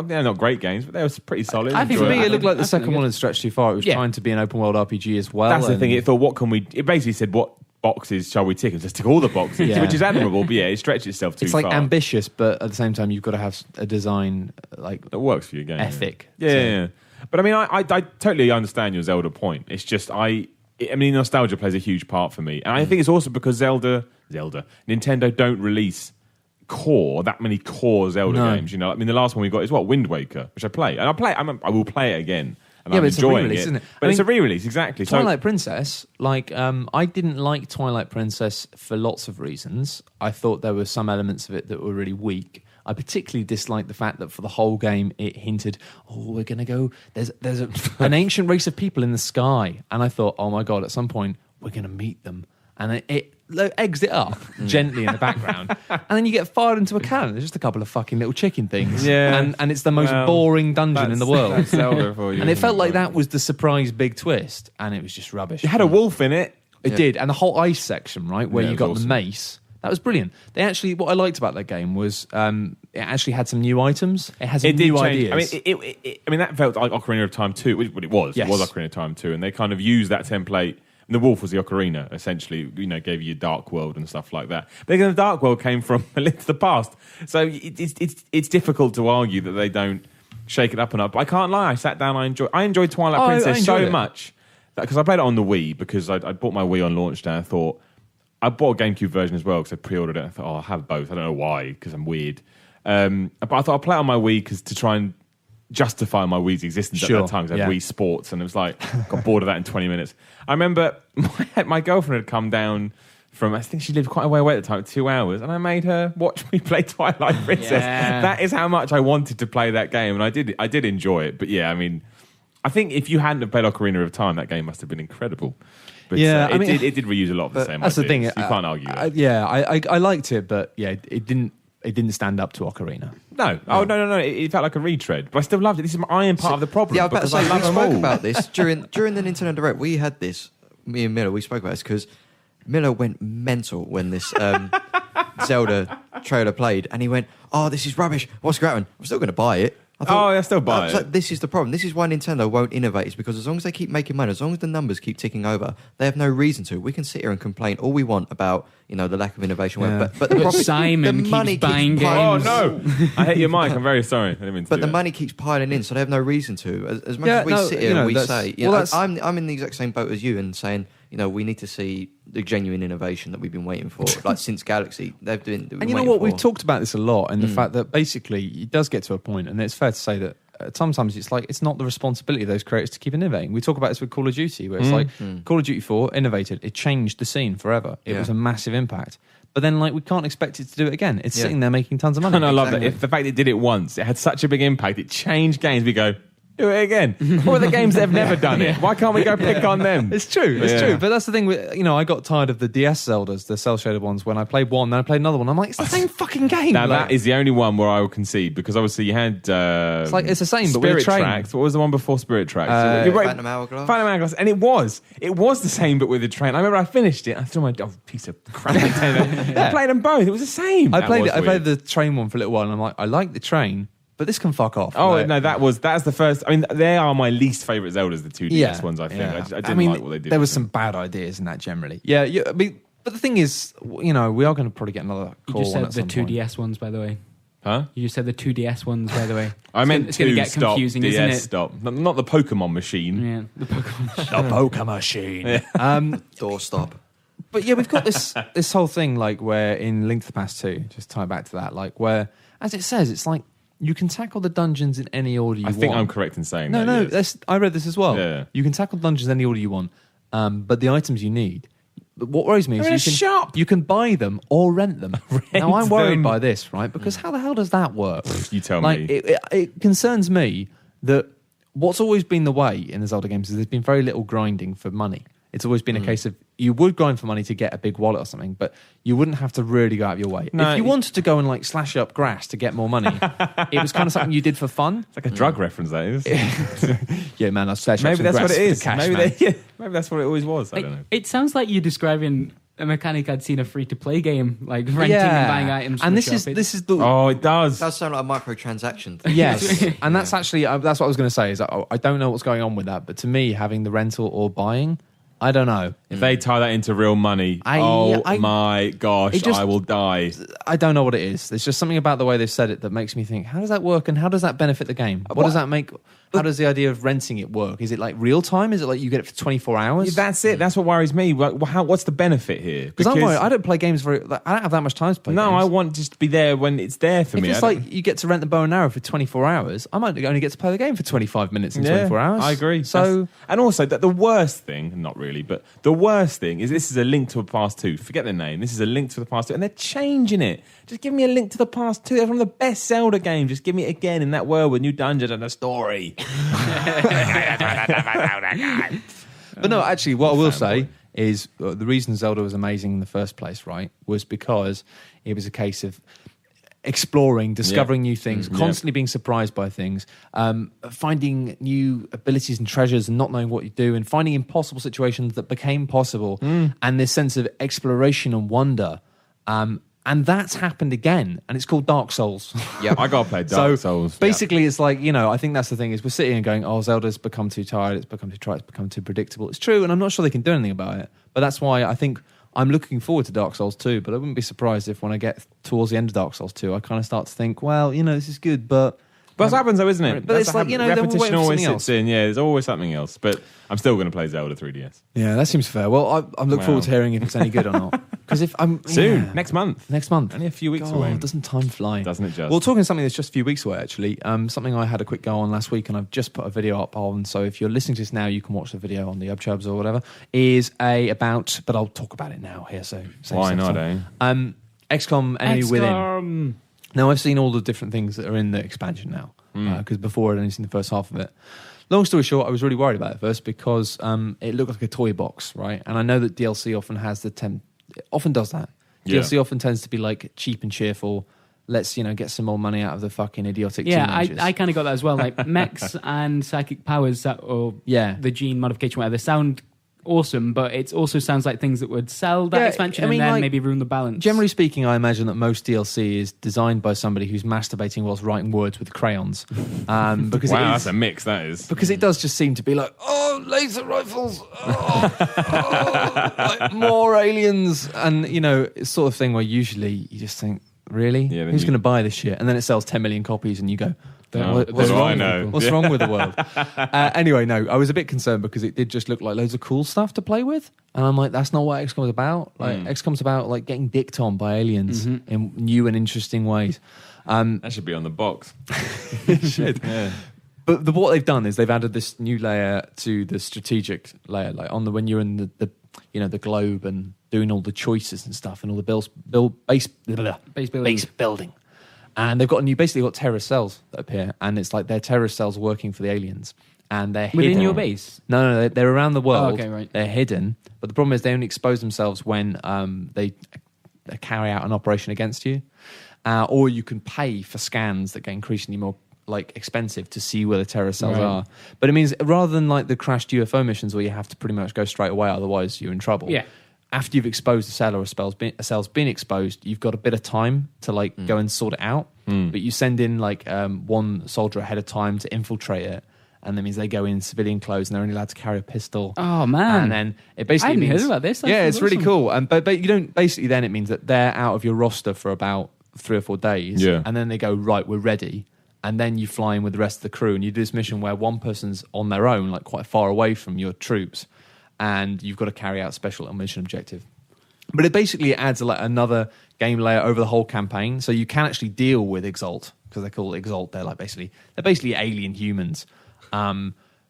they're not great games, but they were pretty solid. I think For me, I it looked like the think second they're one had stretched too far. It was Yeah. trying to be an open world RPG as well. That's the and- thing. It thought, what can we? It basically said, what boxes shall we tick? And just tick all the boxes, Yeah. which is admirable. But yeah, it stretched itself too It's like far. ambitious, but at the same time, you've got to have a design like It works for your game. ethic. Yeah, So- yeah. But I mean, I totally understand your Zelda point. It's just I mean, nostalgia plays a huge part for me, and I think it's also because Nintendo don't release that many core Zelda No. games. I mean, the last one we got is Wind Waker, which I play, and I will play it again. And Yeah, I'm but it's a enjoying re-release, it. isn't it? But I it's a mean, re-release, exactly. Twilight Princess, I didn't like Twilight Princess for lots of reasons. I thought there were some elements of it that were really weak. I particularly disliked the fact that for the whole game it hinted, we're going to go, there's an ancient race of people in the sky. And I thought, oh my God, at some point we're going to meet them. And it eggs it up gently in the background. And then you get fired into a cannon. There's just a couple of fucking little chicken things. Yeah. And it's the most boring dungeon in the world. That's Zelda for you. And it isn't felt like that was the surprise big twist. And it was just rubbish. It had a wolf in it. It did, and the whole ice section, right, where Yeah, you it got was the awesome. mace. That was brilliant. They actually, what I liked about that game was it actually had some new items. It has some It did new change. ideas. I mean, that felt like Ocarina of Time 2. Well, it was. Yes. It was Ocarina of Time 2, and they kind of used that template. And the wolf was the ocarina, essentially. Gave you Dark World and stuff like that. But again, the Dark World came from A Link to the Past, so it's difficult to argue that they don't shake it up and up. But I can't lie. I sat down. I enjoyed Twilight Princess enjoyed so it. much because I played it on the Wii because I bought my Wii on launch day. I thought I bought a GameCube version as well because I pre-ordered it. I thought, I'll have both. I don't know why because I'm weird. But I thought I'll play it on my Wii to try and justify my Wii's existence at that time because I had Wii Sports and it was like got bored of that in 20 minutes. I remember my girlfriend had come down from, I think she lived quite a way away at the time, 2 hours, and I made her watch me play Twilight Princess. Yeah. That is how much I wanted to play that game, and I did enjoy it. But yeah, I mean, I think if you hadn't have played Ocarina of Time, that game must have been incredible. But Yeah, it did reuse a lot of the same That's ideas. the thing. You can't argue that. I liked it, but yeah, it didn't stand up to Ocarina. No. Oh, no. It felt like a retread. But I still loved it. This is I am part of the problem. Yeah, I was about to because say, I we love them spoke all. about this during the Nintendo Direct. We had this, me and Miller, we spoke about this because Miller went mental when this Zelda trailer played, and he went, "Oh, this is rubbish. What's going on? I'm still going to buy it." I still buy I was it. like, this is the problem. This is why Nintendo won't innovate. Is because as long as they keep making money, as long as the numbers keep ticking over, they have no reason to. We can sit here and complain all we want about the lack of innovation. Yeah. But the profit, Simon the keeps money buying piling- games. Oh, no. I hate your mic. I'm very sorry. I didn't mean to But do the that. money keeps piling in, so they have no reason to. As much Yeah, as we no, sit here and we that's- say, well, that's- I'm in the exact same boat as you, and saying, we need to see the genuine innovation that we've been waiting for, like since Galaxy. They've been. And you know what? We've talked about this a lot, and the fact that basically it does get to a point, and it's fair to say that sometimes it's like it's not the responsibility of those creators to keep innovating. We talk about this with Call of Duty, where it's like Call of Duty 4 innovated, it changed the scene forever. It was a massive impact. But then, we can't expect it to do it again. It's sitting there making tons of money. And I love that. Exactly. If the fact it did it once, it had such a big impact, it changed games. We go, do it again. What are the games that have never done it? Why can't we go pick on them? It's true. It's Yeah. true. But that's the thing. I got tired of the DS Zeldas, the cell shaded ones. When I played one, then I played another one. I'm like, it's the same fucking game. Now, that is the only one where I will concede because obviously you had. It's like it's the same, but with a Spirit train. Tracks. What was the one before Spirit Tracks? Phantom Hourglass. Phantom Hourglass, and it was the same, but with a train. I remember I finished it. I threw my piece of crap. I played them both. It was the same. I That played was it. I played weird. the train one for a little while, and I'm like, I like the train, but this can fuck off. Oh Like- no, that's the first. I mean, they are my least favourite Zeldas, the 2DS ones. I think yeah. I didn't like what they did. There with was them. some bad ideas in that generally. Yeah, I mean, but the thing is, we are going to probably get another You call just one said at the some point. 2DS ones, by the way. Huh? You just said the 2DS ones, by the way. I meant it's gonna to get stop confusing, DS isn't it? stop. Not the Pokemon machine. Yeah, the Pokemon. The Poke machine. Doorstop. But yeah, we've got this whole thing where in Link to the Past 2, just tie back to that, where as it says, it's like you can tackle the dungeons in any order you want. I think I'm correct in saying that. No, yes. I read this as well. Yeah. You can tackle dungeons in any order you want, but the items you need. But what worries me is you can buy them or rent them. Now I'm worried by this, right? Because how the hell does that work? You tell me. It concerns me that what's always been the way in the Zelda games is there's been very little grinding for money. It's always been a case of you would grind for money to get a big wallet or something, but you wouldn't have to really go out of your way. No, if you wanted to go and like slash up grass to get more money, it was kind of something you did for fun. It's like a drug reference, that is. Yeah, man, I slash maybe up that's some what grass it is. for cash, Maybe that's what it always was. I don't know. It sounds like you're describing a mechanic I'd seen a free-to-play game, like renting and buying items. And from this is the it does. It does sound like a microtransaction thing. Yes, and that's actually that's what I was going to say. Is I don't know what's going on with that, but to me, having the rental or buying, I don't know. If they tie that into real money, my gosh, I will die. I don't know what it is. There's just something about the way they've said it that makes me think, how does that work and how does that benefit the game? What does that make? How does the idea of renting it work? Is it like real time? Is it like you get it for 24 hours? That's it. That's what worries me. What's the benefit here? Because I'm worried. I don't play games I don't have that much time to play games. I want just to be there when it's there for me. If it's like you get to rent the bow and arrow for 24 hours, I might only get to play the game for 25 minutes in 24 hours. I agree. So, and also that the worst thing, not really, but the worst thing is this is a Link to the Past 2. Forget the name. This is a Link to the Past 2, and they're changing it. Just give me a Link to the Past 2. They're from the best Zelda game. Just give me it again in that world with new dungeons and a story. But no, actually, what I will say is the reason Zelda was amazing in the first place, right, was because it was a case of exploring, discovering new things, constantly being surprised by things, finding new abilities and treasures and not knowing what you do, and finding impossible situations that became possible, and this sense of exploration and wonder. And that's happened again, and it's called Dark Souls. Yeah, I got to play Dark Souls. Basically, it's like, I think that's the thing, is we're sitting and going, Zelda's become too tired, it's become too trite, it's become too predictable. It's true, and I'm not sure they can do anything about it. But that's why I think I'm looking forward to Dark Souls 2, but I wouldn't be surprised if when I get towards the end of Dark Souls 2, I kind of start to think, well, this is good, but... But that happens though, isn't it? But it's like, repetition always sits else. in. Yeah, there's always something else. But I'm still going to play Zelda 3DS. Yeah, that seems fair. Well, I'm looking forward to hearing if it's any good or not. Because if I'm soon, next month, only a few weeks away. Doesn't time fly? Doesn't it just? Well, talking something that's just a few weeks away, actually. Something I had a quick go on last week, and I've just put a video up on. So if you're listening to this now, you can watch the video on the UpChubs or whatever. But I'll talk about it now here. So why not? XCOM Enemy Within. Now I've seen all the different things that are in the expansion now. Because before I'd only seen the first half of it. Long story short, I was really worried about it first because it looked like a toy box, right? And I know that DLC often has often does that. Yeah. DLC often tends to be like cheap and cheerful. Let's get some more money out of the fucking idiotic teenagers. I kind of got that as well. Like mechs and psychic powers the gene modification, whatever, sound awesome, but it also sounds like things that would sell that expansion and then maybe ruin the balance. Generally speaking, I imagine that most DLC is designed by somebody who's masturbating whilst writing words with crayons. Because that's a mix, that is. Because it does just seem to be like, laser rifles, like more aliens, and it's sort of thing where usually you just think, really? Who's going to buy this shit? And then it sells 10 million copies and you go, what's wrong with the world? Anyway, no, I was a bit concerned because it did just look like loads of cool stuff to play with. And I'm like, that's not what XCOM is about. Like XCOM's about like getting dicked on by aliens in new and interesting ways. That should be on the box. It should. Yeah. But what they've done is they've added this new layer to the strategic layer, like when you're in the globe and doing all the choices and stuff and all the base building. And they've got basically got terrorist cells that appear, and it's like they're terrorist cells working for the aliens, and they're hidden. Within your base? No, they're around the world. Oh, okay, right. They're hidden, but the problem is they only expose themselves when they carry out an operation against you, or you can pay for scans that get increasingly more expensive to see where the terrorist cells are. But it means rather than like the crashed UFO missions where you have to pretty much go straight away, otherwise you're in trouble. Yeah. After you've exposed a cell or a cell's been exposed, you've got a bit of time to go and sort it out. But you send in one soldier ahead of time to infiltrate it, and that means they go in civilian clothes and they're only allowed to carry a pistol. Oh man! And then it basically I hadn't heard about this. It's really cool. And but you don't basically then it means that they're out of your roster for about 3 or 4 days. Yeah. And then they go, right, we're ready. And then you fly in with the rest of the crew and you do this mission where one person's on their own, like quite far away from your troops, and you've got to carry out special mission objective. But it basically adds another game layer over the whole campaign, so you can actually deal with Exalt. because they're called Exalt. They're basically alien humans.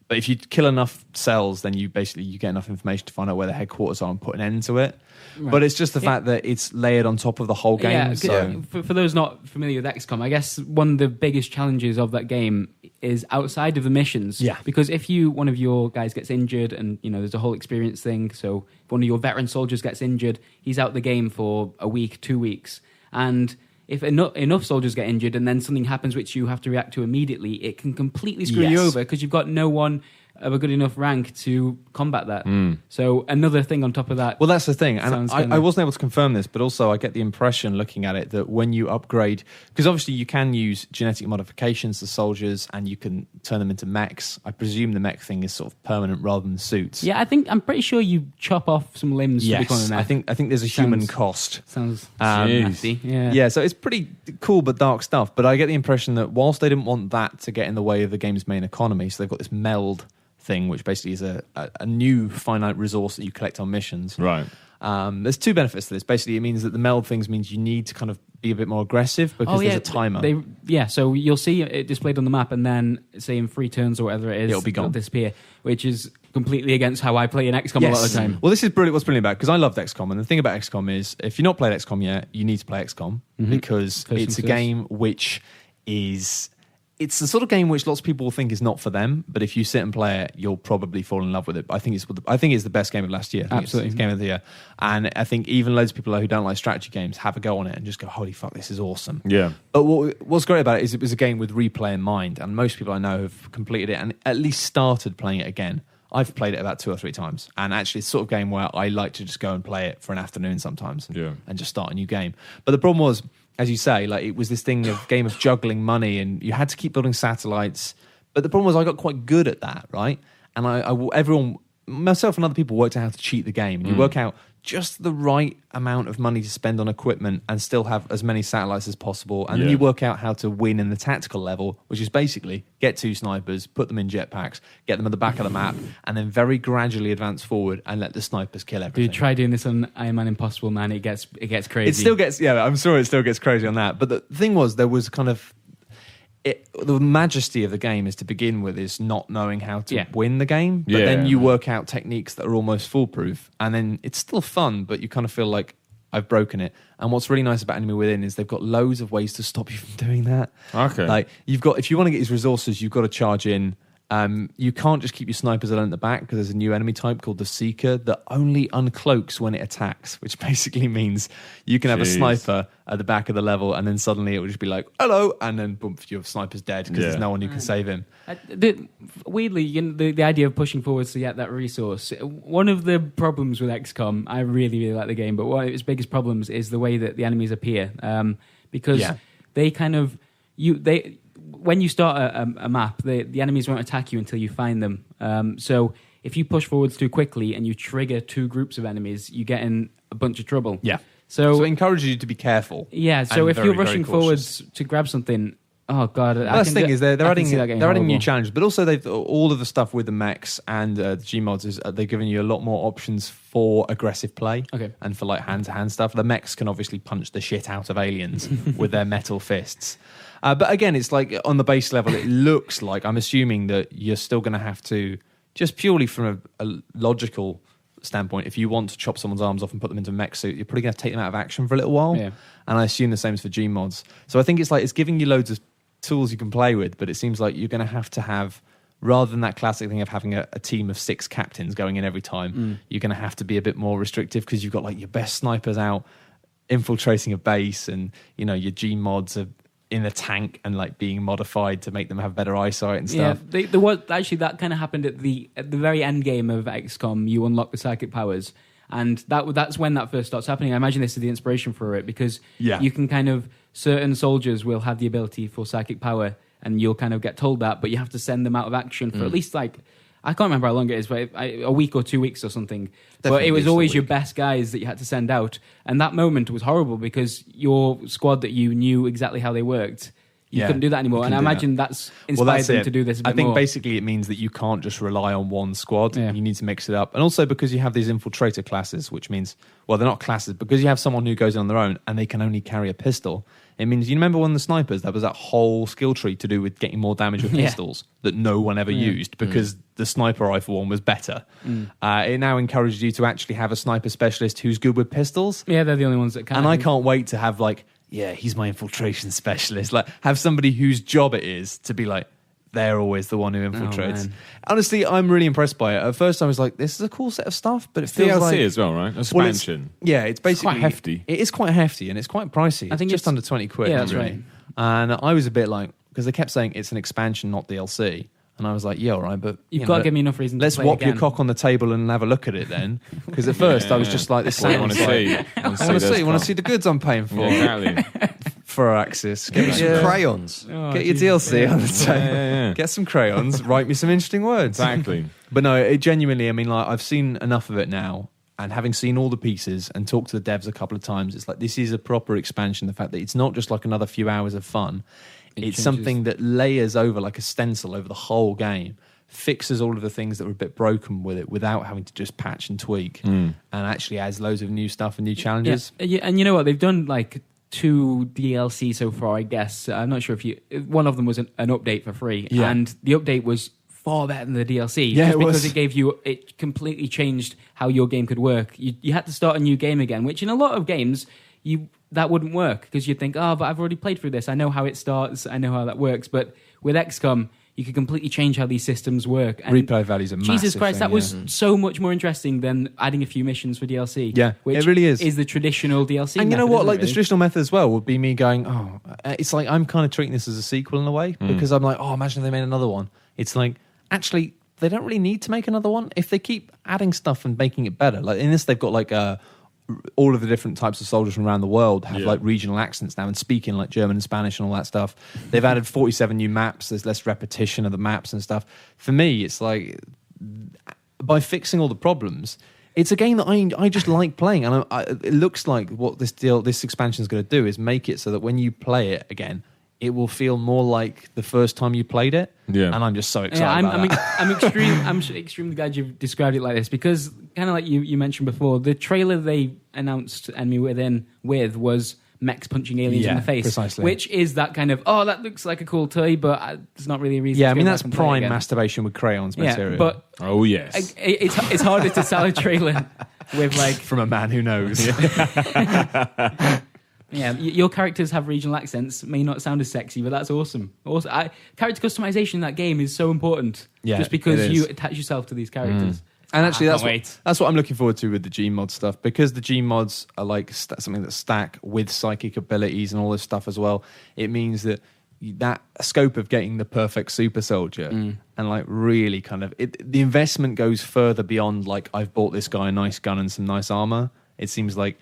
But if you kill enough cells, then you get enough information to find out where the headquarters are and put an end to it. Right. But it's just the fact that it's layered on top of the whole game. Yeah, so. For those not familiar with XCOM, I guess one of the biggest challenges of that game is outside of the missions. Yeah. Because if one of your guys gets injured, and there's a whole experience thing, so if one of your veteran soldiers gets injured, he's out the game for a week, 2 weeks, and if enough soldiers get injured and then something happens which you have to react to immediately, it can completely screw you over because you've got no one of a good enough rank to combat that. So another thing on top of that. Well, that's the thing. And I wasn't able to confirm this, but also I get the impression looking at it that when you upgrade, because obviously you can use genetic modifications to soldiers and you can turn them into mechs. I presume the mech thing is sort of permanent rather than suits. Yeah, I'm pretty sure you chop off some limbs to become a mech. I think there's a human cost. Sounds nasty. Yeah, so it's pretty cool but dark stuff. But I get the impression that whilst they didn't want that to get in the way of the game's main economy, so they've got this meld thing, which basically is a new finite resource that you collect on missions. Right. There's two benefits to this. Basically, it means that the meld things means you need to kind of be a bit more aggressive because there's a timer. So you'll see it displayed on the map, and then, say, in 3 turns or whatever it is, it'll be gone. It'll disappear, which is completely against how I play in XCOM a lot of the time. Well, this is brilliant. What's brilliant about it, because I loved XCOM, and the thing about XCOM is, if you've not played XCOM yet, you need to play XCOM because it's a game which is... It's the sort of game which lots of people will think is not for them, but if you sit and play it, you'll probably fall in love with it. I think it's the best game of last year. Absolutely, it's game of the year, and I think even loads of people who don't like strategy games have a go on it and just go, "Holy fuck, this is awesome!" Yeah. But what's great about it is it was a game with replay in mind, and most people I know have completed it and at least started playing it again. I've played it about 2 or 3 times, and actually it's the sort of game where I like to just go and play it for an afternoon sometimes, and just start a new game. But the problem was, as you say, it was this game of juggling money, and you had to keep building satellites. But the problem was I got quite good at that, right? And everyone, myself and other people, worked out how to cheat the game. And you work out just the right amount of money to spend on equipment and still have as many satellites as possible. And then you work out how to win in the tactical level, which is basically get 2 snipers, put them in jetpacks, get them at the back of the map, and then very gradually advance forward and let the snipers kill everything. Dude, try doing this on Iron Man Impossible, man. It gets crazy. It still gets, I'm sure it still gets crazy on that. But the thing was, there was kind of... the majesty of the game is to begin with is not knowing how to win the game, but then you work out techniques that are almost foolproof, and then it's still fun, but you kind of feel like I've broken it. And what's really nice about Enemy Within is they've got loads of ways to stop you from doing that. Okay. If you want to get these resources, you've got to charge in. You can't just keep your snipers alone at the back because there's a new enemy type called the Seeker that only uncloaks when it attacks, which basically means you can have a sniper at the back of the level and then suddenly it will just be like, hello, and then boom, your sniper's dead because there's no one who can save him. Weirdly, the idea of pushing forwards to get that resource, one of the problems with XCOM, I really, really like the game, but one of its biggest problems is the way that the enemies appear. Because they kind of... when you start a map, the enemies won't attack you until you find them. So if you push forwards too quickly and you trigger 2 groups of enemies, you get in a bunch of trouble. Yeah. So it encourages you to be careful. Yeah. So if you're rushing forwards to grab something, oh god! The thing is, they're adding new challenges, but also they've all of the stuff with the mechs and the Gmods is they're giving you a lot more options for aggressive play. Okay. And for hand-to-hand stuff. The mechs can obviously punch the shit out of aliens with their metal fists. But again, it's like on the base level, it looks like, I'm assuming that you're still going to have to, just purely from a logical standpoint, if you want to chop someone's arms off and put them into a mech suit, you're probably going to take them out of action for a little while. Yeah. And I assume the same is for Gmods. So I think it's giving you loads of tools you can play with, but it seems like you're going to have, rather than that classic thing of having a team of 6 captains going in every time, you're going to have to be a bit more restrictive because you've got your best snipers out infiltrating a base, and your Gmods are in a tank and being modified to make them have better eyesight and stuff. Yeah, there was actually that kind of happened at the very end game of XCOM. You unlock the psychic powers, and that's when that first starts happening. I imagine this is the inspiration for it because you can kind of, certain soldiers will have the ability for psychic power, and you'll kind of get told that, but you have to send them out of action for at least I can't remember how long it is, but a week or 2 weeks or something. But it was always your best guys that you had to send out. And that moment was horrible because your squad that you knew exactly how they worked, You couldn't do that anymore. And I imagine that's inspired them to do this a bit more. I think basically it means that you can't just rely on one squad. Yeah. You need to mix it up. And also because you have these infiltrator classes, which means, well, they're not classes, because you have someone who goes in on their own and they can only carry a pistol. It means, you remember when the snipers, there was that whole skill tree to do with getting more damage with pistols that no one ever used because the sniper rifle one was better. It now encourages you to actually have a sniper specialist who's good with pistols. Yeah, they're the only ones that can. And I can't wait to have he's my infiltration specialist. Like, have somebody whose job it is to be like, they're always the one who infiltrates. Honestly, I'm really impressed by it. At first, I was like, this is a cool set of stuff, but it feels DLC like... as well, right? Expansion. It's basically... quite hefty. It is quite hefty, and it's quite pricey. I think it's just under 20 quid. Yeah, that's right. And I was a bit like... Because they kept saying it's an expansion, not DLC. And I was like, yeah, all right, but... You've got to give me enough reason to let's play whop again. your cock on the table and have a look at it then. Because at first, I was just like, this sounds like... I want to see the goods I'm paying for. Yeah, exactly. For Axis. Get me some crayons. Get your DLC on the table. Get some crayons. Write me some interesting words. Exactly. But no, it genuinely, I mean, like, I've seen enough of it now, and having seen all the pieces and talked to the devs a couple of times, it's like, this is a proper expansion. The fact that it's not just like another few hours of fun. It's something that layers over like a stencil over the whole game, fixes all of the things that were a bit broken with it without having to just patch and tweak, and actually adds loads of new stuff and new challenges. Yeah, and you know what? They've done like 2 DLC so far, I guess. I'm not sure if one of them was an update for free, and the update was far better than the DLC. Yeah, just because it completely changed how your game could work. You had to start a new game again, which in a lot of games that wouldn't work because you'd think, but I've already played through this. I know how it starts. I know how that works. But with XCOM, you could completely change how these systems work. And replay values are massive. Jesus Christ, that was so much more interesting than adding a few missions for DLC. Yeah, which it really is. Is the traditional DLC. And you know what? Like really? the traditional method as well would be me going, it's like I'm kind of treating this as a sequel in a way because I'm like, imagine if they made another one. It's like, actually, they don't really need to make another one if they keep adding stuff and making it better. Like in this, they've got like all of the different types of soldiers from around the world have like regional accents now and speaking like German and Spanish and all that stuff. They've added 47 new maps. There's less repetition of the maps and stuff. For me, it's like by fixing all the problems, it's a game that I just like playing. And it looks like what this expansion is going to do is make it so that when you play it again, it will feel more like the first time you played it. Yeah. And I'm just so excited about that. I'm extremely glad you've described it like this because kind of like you mentioned before, the trailer they announced Enemy Within with was mechs punching aliens in the face. Precisely. Which is that kind of, that looks like a cool toy, but there's not really a reason to go I mean, that's back and prime masturbation with crayons material. Yeah, but oh, yes. It's harder to sell a trailer with like... From a man who knows. Yeah, your characters have regional accents. May not sound as sexy, but that's awesome. Character customization in that game is so important. Yeah, just because you attach yourself to these characters. And actually, that's what I'm looking forward to with the Gmod stuff because the Gmods are like something that stack with psychic abilities and all this stuff as well. It means that scope of getting the perfect super soldier and like really kind of the investment goes further beyond like I've bought this guy a nice gun and some nice armor. It seems like,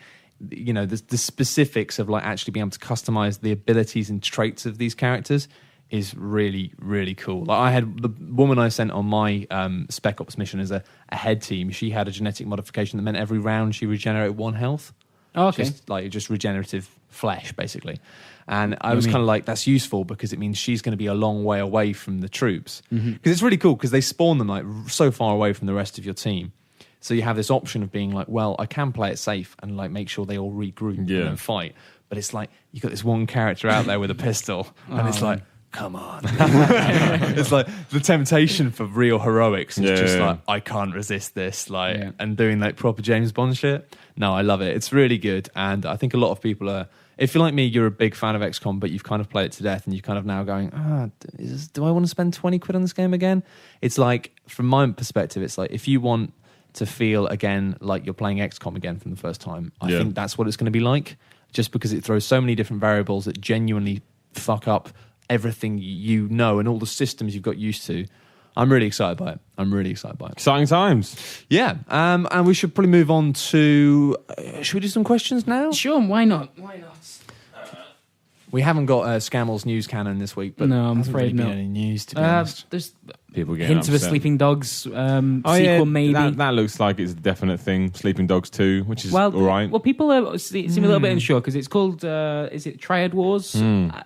you know, the specifics of like actually being able to customize the abilities and traits of these characters is really, really cool. Like I had the woman I sent on my Spec Ops mission as a head team. She had a genetic modification that meant every round she regenerated 1 health. Oh, okay. Just regenerative flesh, basically. And I was kind of like, that's useful because it means she's going to be a long way away from the troops. Because it's really cool because they spawn them like so far away from the rest of your team. So you have this option of being like, well, I can play it safe and like make sure they all regroup and then fight. But it's like you got this one character out there with a pistol, and it's like, come on. It's like the temptation for real heroics is just like, I can't resist this, and doing like proper James Bond shit. No, I love it. It's really good, and I think a lot of people are. If you're like me, you're a big fan of XCOM, but you've kind of played it to death, and you're kind of now going, do I want to spend 20 quid on this game again? It's like, from my perspective, it's like if you want to feel again like you're playing XCOM again from the first time, I think that's what it's going to be like, just because it throws so many different variables that genuinely fuck up everything you know and all the systems you've got used to. I'm really excited by it. Exciting times. Yeah. And we should probably move on to... should we do some questions now? Sure, why not? We haven't got Scammel's news canon this week, but no, I'm hasn't afraid really been not. any news, to be honest. There's People getting hints of a upset. Sleeping Dogs sequel, maybe. That looks like it's a definite thing. Sleeping Dogs 2, which is all right. Well, people seem a little bit unsure because it's called, is it Triad Wars?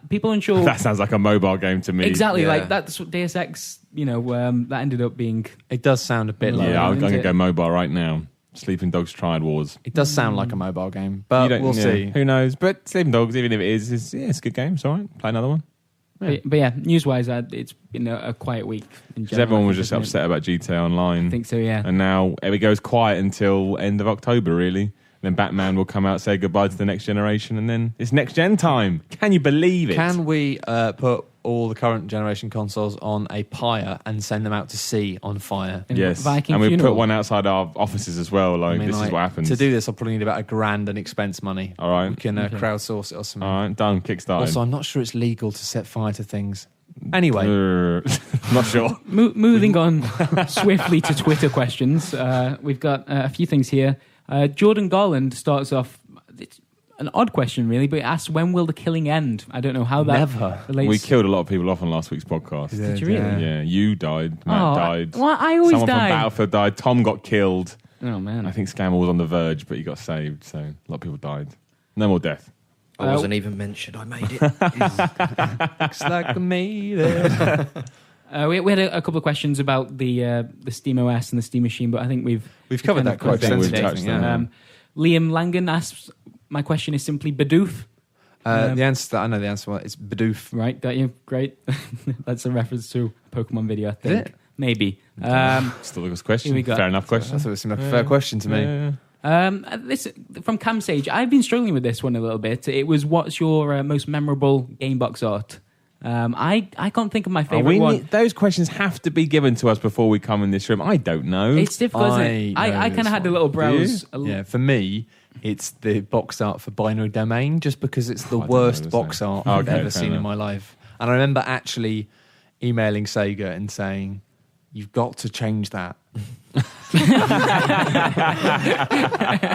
People unsure. That sounds like a mobile game to me. Exactly, like that's what Deus Ex, that ended up being. It does sound a bit like Yeah, I'm isn't going to it? go mobile right now. Sleeping Dogs Triad Wars. It does sound like a mobile game, but we'll see. Who knows? But Sleeping Dogs, even if it is it's a good game. It's all right. Play another one. But yeah, news-wise, it's been a quiet week. Because everyone was just upset about GTA Online. I think so, yeah. And now it goes quiet until end of October, really. Then Batman will come out, say goodbye to the next generation, and then it's next gen time. Can you believe it? Can we put all the current generation consoles on a pyre and send them out to sea on fire? Yes. Viking and we funeral. put one outside our offices as well. Like, this is what happens. To do this, I'll probably need about $1,000 in expense money. All right. We can crowdsource it or something. All right, done. Kickstarted. Also, I'm not sure it's legal to set fire to things. Anyway. Not sure. Moving on swiftly to Twitter questions. We've got a few things here. Jordan Garland starts off. It's an odd question, really, but it asks, when will the killing end? I don't know how that Never. relates. We killed a lot of people off on last week's podcast. Did you really? Yeah, you died. Matt died. Well, I always Someone die. from Battlefield died. Tom got killed. Oh, man. I think Scammell was on the verge, but he got saved. So a lot of people died. No more death. I wasn't even mentioned. I made it. Looks like I made it. We had a couple of questions about the Steam OS and the Steam Machine, but I think we've covered that quite extensively. extensively, yeah. Liam Langan asks, my question is simply Bidoof. The answer that I know the answer well, it's Bidoof. Right, got you. Great. That's a reference to a Pokemon video, I Is think. it? Maybe. Still a good question. Here we go. Fair enough question. I thought it seemed like a fair question to me. Yeah. This from Cam Sage. I've been struggling with this one a little bit. It was, what's your most memorable game box art? I can't think of my favourite one. Those questions have to be given to us before we come in this room. I don't know. It's difficult, isn't it? I know I kind this of had a one. little browse. Yeah, for me, it's the box art for Binary Domain, just because it's the I don't worst know, box art Okay, I've ever fair seen in enough. my life. And I remember actually emailing Sega and saying, you've got to change that.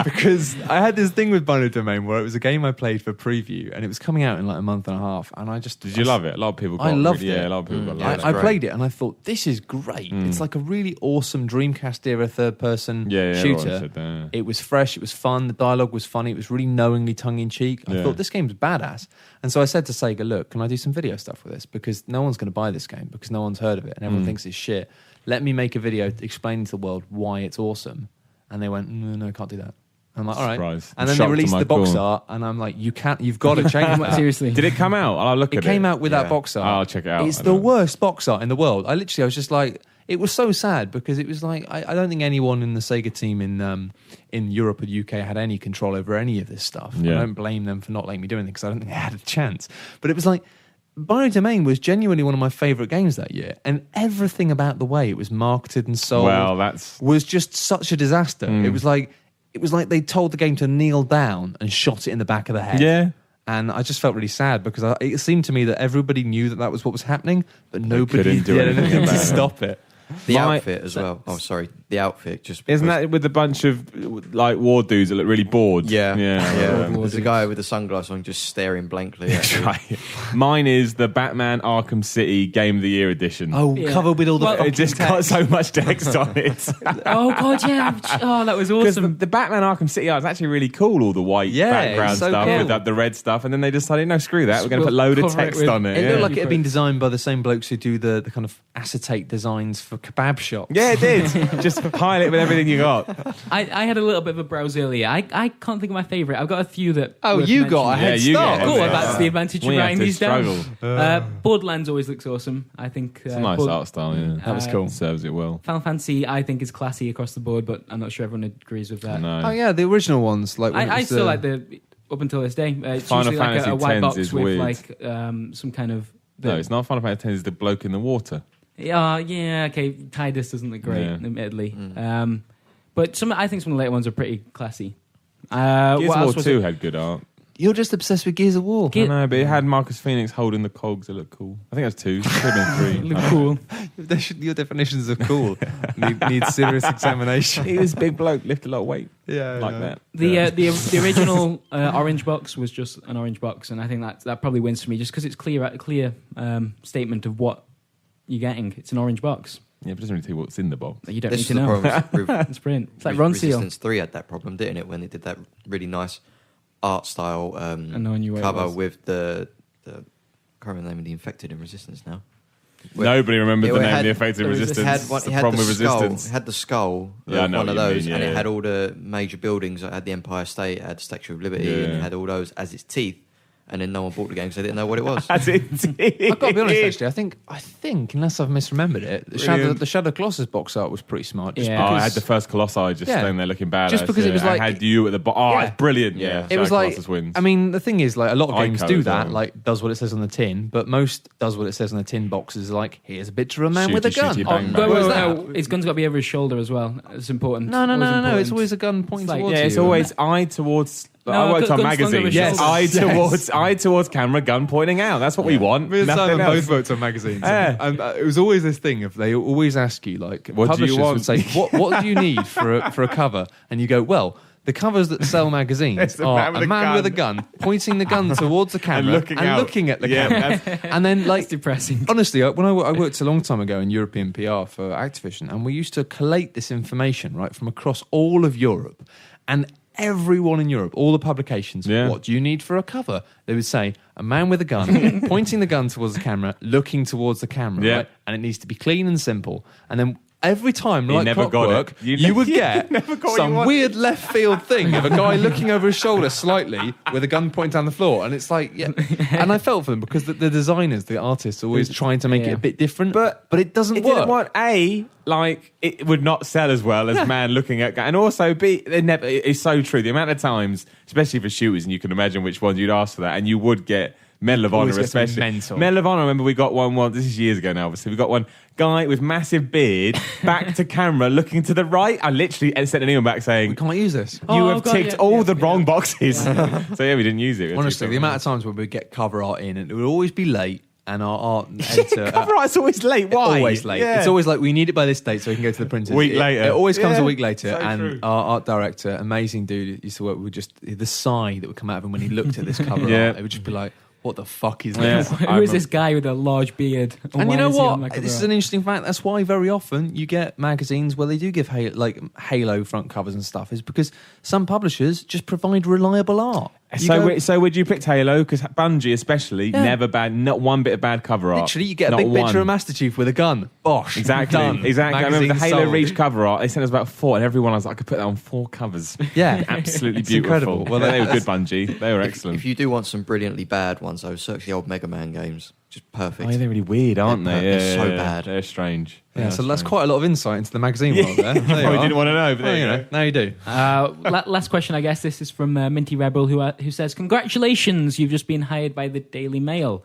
Because I had this thing with Binary Domain where it was a game I played for preview and it was coming out in like a month and a half, and I just Did you love it? A lot of people got I loved really, it. Yeah, a lot of people got Yeah, loved it's it. I great. played it and I thought, this is great. It's like a really awesome Dreamcast era third person everyone shooter. said that. It was fresh, it was fun, the dialogue was funny, it was really knowingly tongue in cheek. I Yeah. thought this game's badass. And so I said to Sega, look, can I do some video stuff with this? Because no one's going to buy this game because no one's heard of it and everyone thinks it's shit. Let me make a video explaining to the world why it's awesome. And they went, no, can't do that. I'm like, all right. Surprise. And then they released the box art, and I'm like, you've got to change that. Seriously. Did it come out? I'll look It at it. came out with that Yeah. box art. I'll check it out. It's I the know. worst box art in the world. I was just like, it was so sad because it was like, I don't think anyone in the Sega team in Europe or UK had any control over any of this stuff. Yeah. I don't blame them for not letting me do anything because I don't think they had a chance. But it was like, Binary Domain was genuinely one of my favourite games that year, and everything about the way it was marketed and sold Well, that's was just such a disaster. It was like they told the game to kneel down and shot it in the back of the head. yeah. And I just felt really sad because it seemed to me that everybody knew that was what was happening, but nobody couldn't do did anything anything to about it. stop it. The My- outfit as well. Oh, sorry. The outfit just Isn't because- that with a bunch of like war dudes that look really bored? Yeah. yeah. There's a guy with a sunglass on just staring blankly at That's you. right. Mine is the Batman Arkham City Game of the Year edition. Oh, Yeah. covered with all the Well, fucking it just got text. so much text on it. Oh, God, yeah. Oh, that was Because awesome. the Batman Arkham City art is actually really cool, all the white Yeah, background it's so stuff cool. with the red stuff, and then they decided, no, screw that, we're going to We'll put a load of cover it text with- on it. It yeah. looked like it had been designed by the same blokes who do the kind of acetate designs for kebab shops. Yeah, it did. Just pile it with everything you got. I had a little bit of a browse earlier. I can't think of my favourite. I've got a few that. Oh, worth you got a mentioning. head you start. get Cool, Yeah. that's the advantage of We have writing to these down. struggle. Borderlands always looks awesome. I think It's a nice art style, yeah. That was cool. Serves it well. Final Fantasy, I think, is classy across the board, but I'm not sure everyone agrees with that. No. Oh yeah, the original ones. Like when it I was still like the up until this day. It's Final usually like a Fantasy white X box is with weird. like some kind of. No, it's not Final Fantasy X, it's the bloke in the water. Yeah, okay. Tidus doesn't look great, Yeah. admittedly. But I think some of the later ones are pretty classy. Gears What of War else was 2 it? had good art. You're just obsessed with Gears of War. I know, but it had Marcus Phoenix holding the cogs. It looked cool. I think that's 2. It could have been 3. Look cool. Your definitions of cool need serious examination. He was a big bloke, lifted a lot of weight. Yeah, like that. The original orange box was just an orange box, and I think that probably wins for me, just because it's a clear statement of what you're getting. It's an orange box. Yeah, but it doesn't really tell you what's in the box. You don't need to know. It's brilliant. It's like Ron Seal. Resistance 3 had that problem, didn't it? When they did that really nice art style cover with the I can't remember the name of the Infected in Resistance now. Nobody remembers the name of the Infected Resistance. It had Resistance. It had the skull, one of those, and it had all the major buildings. It had the Empire State, it had the Statue of Liberty, and it had all those as its teeth. And then no one bought the game because they didn't know what it was. As it I've got to be honest, actually. I think, unless I've misremembered it, the Shadow Colossus box art was pretty smart. Just I had the first Colossi just standing there looking bad. Just because it was like... I had you at the bottom. Oh, it's brilliant. Yeah. It was like... Wins. I mean, the thing is, like, a lot of games do that, well. like, does what it says on the tin, but most does what it says on the tin boxes, like, here's a picture of a man with a gun. His gun's got to be over his shoulder as well. It's important. No. It's always a gun pointing towards you. Yeah, it's always eye towards... I worked on magazines. Yes. Eye towards camera, gun pointing out. That's what we want. Me and Simon else. both worked on magazines. And it was always this thing of they always ask you, like, what publishers do you want? would say, what do you need for a cover? And you go, well, the covers that sell magazines are a man with a gun pointing the gun towards the camera and looking at the camera. And then, like, that's depressing. Honestly, when I worked a long time ago in European PR for Activision, and we used to collate this information, right, from across all of Europe. And everyone in Europe, all the publications, what do you need for a cover? They would say, a man with a gun, pointing the gun towards the camera, looking towards the camera, right? And it needs to be clean and simple. And then every time, like clockwork, you would get some weird left field thing of a guy looking over his shoulder slightly with a gun pointing down the floor. And it's like, and I felt for them because the designers, the artists, are always trying to make it a bit different, but it doesn't work. Didn't want like, it would not sell as well as man looking at... And also, it's so true. The amount of times, especially for shooters, and you can imagine which ones you'd ask for that, and you would get Medal of Honor, especially. Medal of Honor, I remember we got one, this is years ago now, obviously. We got one guy with massive beard, back to camera, looking to the right. I literally sent an email back saying... We can't use this. You have ticked all the wrong boxes. So we didn't use it. Honestly, the amount of times when we'd get cover art in, and it would always be late, and our art editor... Cover art's always late. Why? Always late. Yeah. It's always like, we need it by this date so we can go to the printers. Week later. It always comes a week later. So and true. Our art director, amazing dude, used to work with just the sigh that would come out of him when he looked at this cover art. It would just be like, what the fuck is this? Who is this guy with a large beard? And you know what? This is an interesting fact. That's why very often you get magazines where they do give Halo front covers and stuff, is because some publishers just provide reliable art. So would you pick Halo? Because Bungie especially, never bad, not one bit of bad cover art. Literally, you get a big picture of Master Chief with a gun. Bosh. Exactly. Done. Exactly. Magazine I remember the Halo sold. Reach cover art. They sent us about 4, and everyone was like, I could put that on 4 covers. Yeah. Absolutely It's beautiful. incredible. Well, they were good, Bungie. They were excellent. If you do want some brilliantly bad ones, though, search the old Mega Man games. Just perfect. Oh, they're really weird, aren't they? They're so bad. They're strange. Yeah, so that's quite a lot of insight into the magazine world there. Probably didn't want to know, but there you go. Now you do. Last question, I guess. This is from Minty Rebel, who says, congratulations, you've just been hired by the Daily Mail.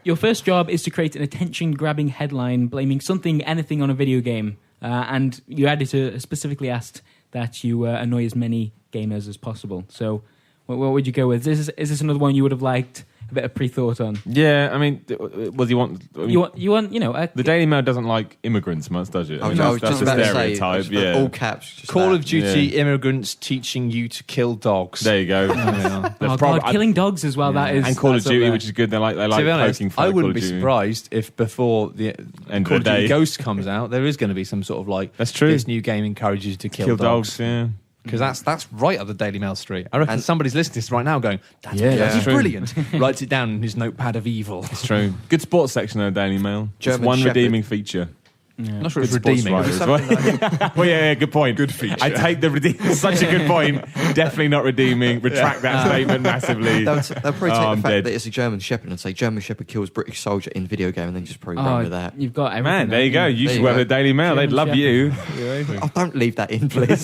Your first job is to create an attention-grabbing headline blaming anything on a video game. And your editor specifically asked that you annoy as many gamers as possible. So what would you go with? Is this another one you would have liked a bit of pre-thought on? Yeah, I mean, what do you want? I mean, you want, the Daily Mail doesn't like immigrants much, does it? I was that's just a about to stereotype. say, all caps. Call of Duty immigrants teaching you to kill dogs. There you go. God, killing dogs as well. That is, and Call of Duty, which is good. They like poking fun. I wouldn't be surprised if before the end Call of the day Ghost comes out, there is going to be some sort of like, that's true. This new game encourages you to kill dogs. Yeah. Because that's right up the Daily Mail street. I reckon somebody's listening to this right now going, that's true. brilliant. Writes it down in his notepad of evil. It's true. Good sports section though, Daily Mail. Just one redeeming feature. Yeah. I'm not sure it's good redeeming. Well, yeah, good point. Good feature. I take the such a good point. Definitely not redeeming. Retract that statement massively. They'll probably take the fact that it's a German Shepherd and say German Shepherd kills British soldier in video game, and then just probably run with that. You've got everything. Man, there you go. You should wear the Daily Mail. They'd love you. Oh, don't leave that in, please.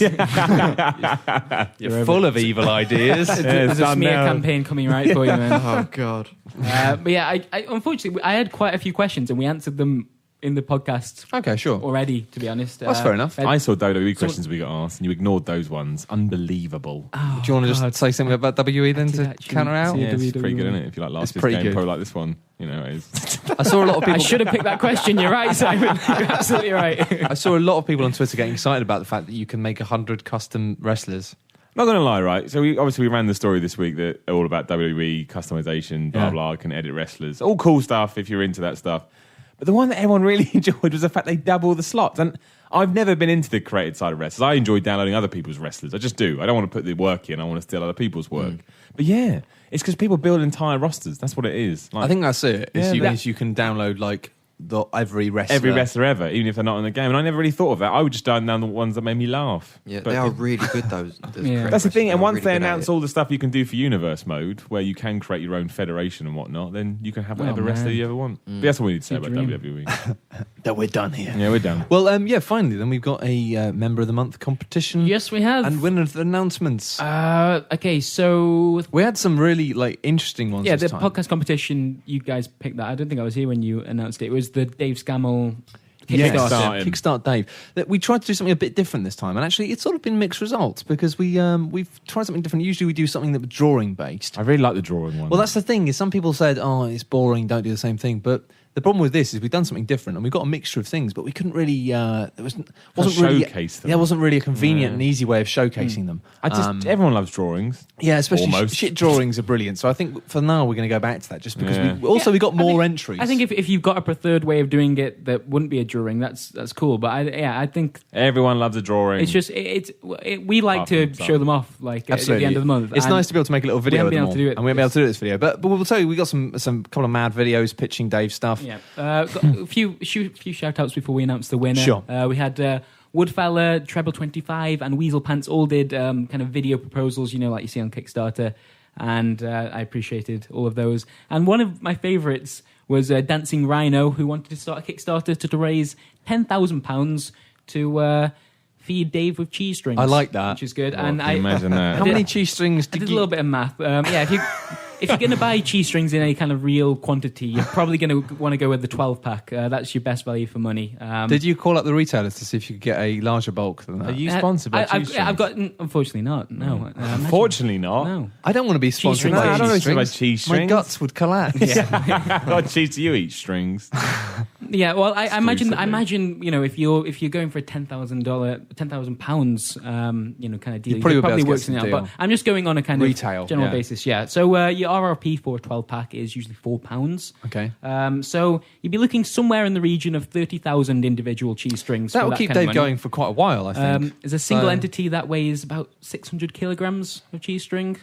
You're full of evil ideas. There's a smear campaign coming right for you, man. Oh, God. But yeah, I unfortunately, I had quite a few questions, and we answered them in the podcast. Okay, sure. Already, to be honest. That's fair enough. I saw WWE questions we got asked, and you ignored those ones. Unbelievable. Oh, do you want to just say something about WWE then to counter out? Yeah, it's pretty good, isn't it? If you like last year's game, probably like this one. You know, I saw a lot of people. I should have picked that question. You're right, Simon. You're absolutely right. I saw a lot of people on Twitter getting excited about the fact that you can make 100 custom wrestlers. Not going to lie, right? So we ran the story this week that all about WWE customization, blah blah, can edit wrestlers, all cool stuff if you're into that stuff. But the one that everyone really enjoyed was the fact they double the slots. And I've never been into the created side of wrestlers. I enjoy downloading other people's wrestlers. I just do. I don't want to put the work in. I want to steal other people's work. But yeah, it's because people build entire rosters. That's what it is. Like, I think that's it. Yeah, You can download like every wrestler. Every wrestler ever, even if they're not in the game. And I never really thought of that. I would just dial down the ones that made me laugh. Yeah, but they are really good, those. That's the thing. And once they announce all the stuff you can do for Universe mode, where you can create your own federation and whatnot, then you can have whatever wrestler you ever want. But that's what we need to say about WWE. That we're done here. Yeah, we're done. Well, finally, then we've got a Member of the Month competition. Yes, we have. And winner of the announcements. Okay, so we had some really interesting ones. Yeah, this the time. podcast competition, you guys picked that. I don't think I was here when you announced it. It was the Dave Scammell Kickstart Dave. That we tried to do something a bit different this time, and actually it's sort of been mixed results because we've tried something different. Usually we do something that was drawing based. I really like the drawing one. Well, that's the thing, is some people said, oh, it's boring, don't do the same thing, but the problem with this is we've done something different and we've got a mixture of things, but we couldn't really wasn't really showcase them. Yeah, it wasn't really a convenient and easy way of showcasing them. Everyone loves drawings. Yeah, especially shit drawings are brilliant. So I think for now we're going to go back to that just because we got more entries. I think if you've got a preferred way of doing it that wouldn't be a drawing, that's cool. But I think everyone loves a drawing. It's just we like to show them off at the end of the month. It's nice to be able to make a little video of them all. And we won't be able to do this video, but we'll tell you we got some couple of mad videos pitching Dave stuff. Yeah, got a few shout outs before we announce the winner. Sure. We had Woodfella, Treble 25, and Weasel Pants all did kind of video proposals, like you see on Kickstarter, and I appreciated all of those. And one of my favourites was Dancing Rhino, who wanted to start a Kickstarter to raise £10,000 to feed Dave with cheese strings. I like that, which is good. And I imagine that. How many cheese strings? I did a little bit of math. If you're going to buy cheese strings in a kind of real quantity, you're probably going to want to go with the 12-pack. That's your best value for money. Did you call up the retailers to see if you could get a larger bulk than that? Are you sponsored by cheese strings? I've got... Unfortunately not, no. Unfortunately not? No. I don't want to be sponsored by I don't know about cheese strings. My guts would collapse. What cheese do you eat? Strings. Yeah, well, I imagine if you're going for a £10,000 kind of deal, you probably works it out. But I'm just going on a kind retail, of general basis. Yeah. So your RRP for a 12-pack is usually £4. Okay. So you'd be looking somewhere in the region of 30,000 individual cheese strings. That will keep Dave going for quite a while, I think. There's a single entity that weighs about 600 kilograms of cheese string,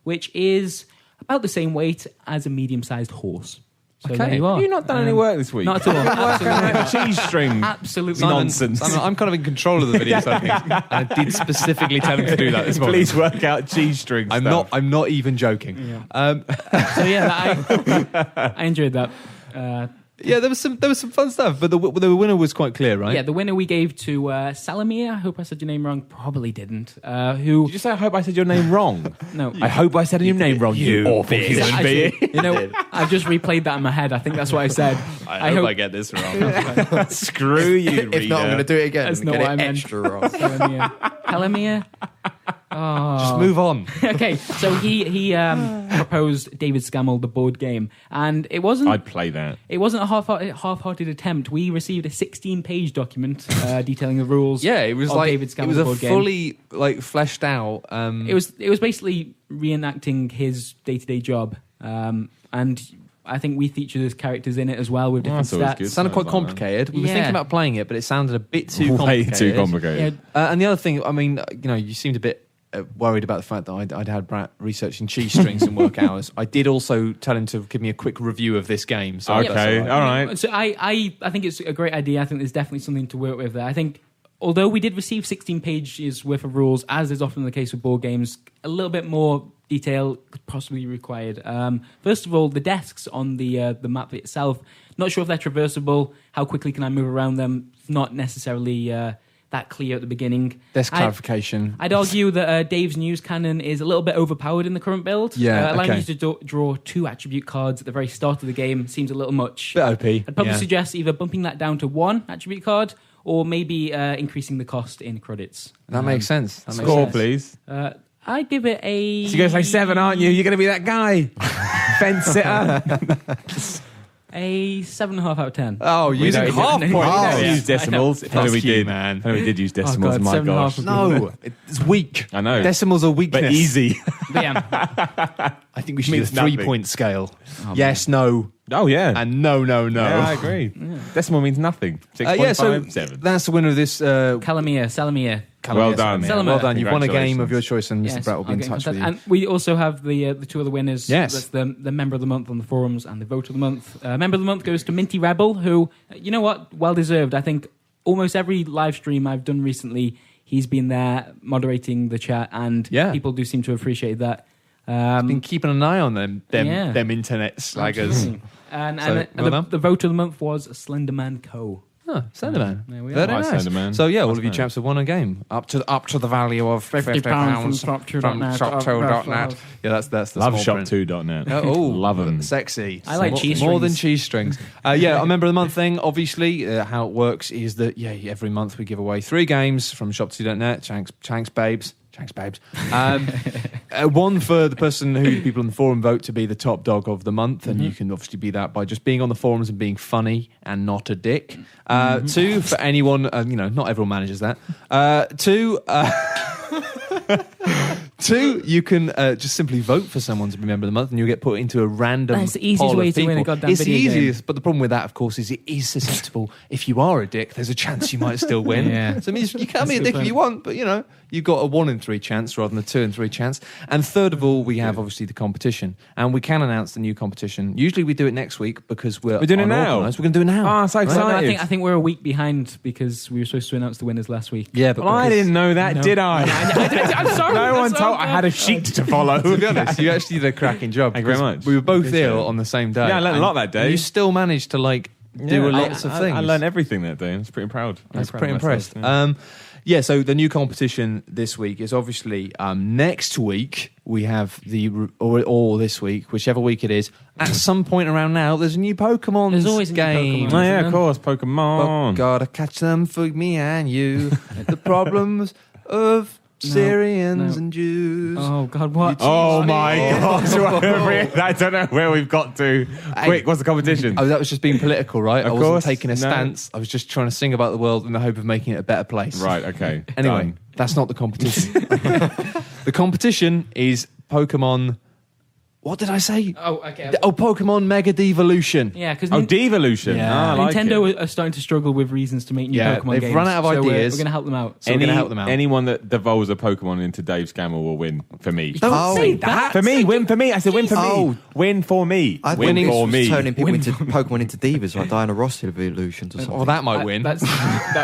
which is about the same weight as a medium-sized horse. So there you are. Have you not done any work this week? Not at all. Absolutely. Cheese string. Absolutely nonsense. I'm kind of in control of the video, so I think. And I did specifically tell him to do that this morning. Please work out cheese string stuff. I'm not even joking. Yeah. I enjoyed that. Yeah, there was some fun stuff, but the winner was quite clear, right? Yeah, the winner we gave to Salamir. I hope I said your name wrong. Probably didn't. Did you say I hope I said your name wrong? No. I hope I said your name wrong, you awful human being. I've just replayed that in my head. I think that's what I said. I hope I get this wrong. Screw you, If not, I'm going to do it again. That's not what I meant. Extra wrong. Salamir. Oh. Just move on. Okay, so he proposed David Scammell, the board game, and it wasn't. I'd play that. It wasn't a half-hearted attempt. We received a 16-page document detailing the rules. Yeah, it was like David Scammell, it was the a board fully fleshed out. It was basically reenacting his day-to-day job, and I think we featured as characters in it as well with different stats. It sounded quite complicated. We were thinking about playing it, but it sounded a bit too complicated. Way too complicated. Yeah. And the other thing, I mean, you seemed a bit worried about the fact that I'd had Brett researching cheese strings and work hours. I did also tell him to give me a quick review of this game. So okay, all right. So I think it's a great idea. I think there's definitely something to work with there. I think although we did receive 16 pages worth of rules, as is often the case with board games, a little bit more detail could possibly be required. First of all, the desks on the map itself, not sure if they're traversable. How quickly can I move around them? Not necessarily that that clear at the beginning. There's clarification. I'd argue that Dave's news cannon is a little bit overpowered in the current build. Yeah, allowing you to draw 2 attribute cards at the very start of the game seems a little much. Bit OP. I'd probably suggest either bumping that down to 1 attribute card or maybe increasing the cost in credits. That makes sense. Score, please. I'd give it a... So you're going to say 7, aren't you? You're going to be that guy. Fence sitter. A 7.5 out of 10. Oh, using half points. Oh, use decimals. If only we did, man. If only we did use decimals. God, My gosh. No, it's weak. I know. Decimals are weakness. But easy. But yeah. I think we should do a Means nothing. 3-point scale. Yes, no, Oh, yeah. and no. Yeah, I agree. Decimal means nothing. 6.5, 7. That's the winner of this. Salamir. Well done. Salamir. Well done. You've won a game Congratulations. of your choice, and Mr. Yes, Bratt will be in okay, touch with you. And we also have the 2 other winners. Yes. That's the Member of the Month on the forums and the Vote of the Month. Member of the Month goes to Minty Rebel, who, you know what, well deserved. I think almost every live stream I've done recently, he's been there moderating the chat, and people do seem to appreciate that. Been keeping an eye on them internet slaggers. And well the Vote of the Month was Slenderman Co. Oh, Slenderman. There we are. Very Nice, nice. Slenderman. So yeah, all Nice of you man. chaps have won a game up to the value of £50 from shop2.net. Yeah, that's the Love small print. shop2.net. Oh, love them. Sexy. I like cheese more than strings. cheese strings. Yeah, a member of the month thing. Obviously, how it works is that every month we give away 3 games from shop2.net. Thanks, babes. One for the person who the people on the forum vote to be the top dog of the month, and you can obviously be that by just being on the forums and being funny and not a dick. 2 for anyone, not everyone manages that. 2, you can just simply vote for someone to be member of the month, and you'll get put into a random. That's the easiest poll of way to win a people. goddamn It's the video game. easiest, but the problem with that, of course, is it is susceptible. If you are a dick, there's a chance you might still win. Yeah. So it means you can That's be a a good dick if point. you want, but you've got a 1 in 3 chance rather than a 2 in 3 chance. And third of all, we have obviously the competition, and we can announce the new competition. Usually we do it next week because we're doing it now? unorganised. We're going to do it now. Oh, so Well, excited. no, I think we're a week behind because we were supposed to announce the winners last week. Yeah, but Well, I because- didn't know that, did I? I'm sorry. No one told. I had a sheet to follow. To be honest, you actually did a cracking job. Thank you very because much. We were both Appreciate ill it. on the same day. Yeah, I learned a lot that day. And you still managed to do lots of things. I learned everything that day. I was pretty proud. I was pretty proud of myself, impressed. yeah. So the new competition this week is obviously next week. We have or this week, whichever week it is. At some point around now, there's a new Pokemon There's always a new game. Pokemon. Oh, yeah, Isn't of it? course, But Pokemon. gotta catch them for me and you. The problems of Syrians and Jews. Oh God, what? Oh my God! I don't know where we've got to. Quick, what's the competition? Oh, that was just being political, right? Of I wasn't course, taking a no. stance. I was just trying to sing about the world in the hope of making it a better place. Right. Okay. Anyway, done. that's not the competition. The competition is Pokemon. What did I say? Oh, okay. Pokemon Mega Devolution. Yeah, because Oh, Devolution. Yeah. Ah, I like Nintendo it. are starting to struggle with reasons to make new Yeah, Pokemon they've games. run out of so ideas. We're going to help them out. So we're gonna help them out. Anyone that devolves a Pokemon into Dave Scammell will win for me. Don't say that. For me, win for me. I said win for me. Oh. Win for me. I win think for me. turning people into Pokemon into divas like Diana Ross evolutions or something. Well, that might win. That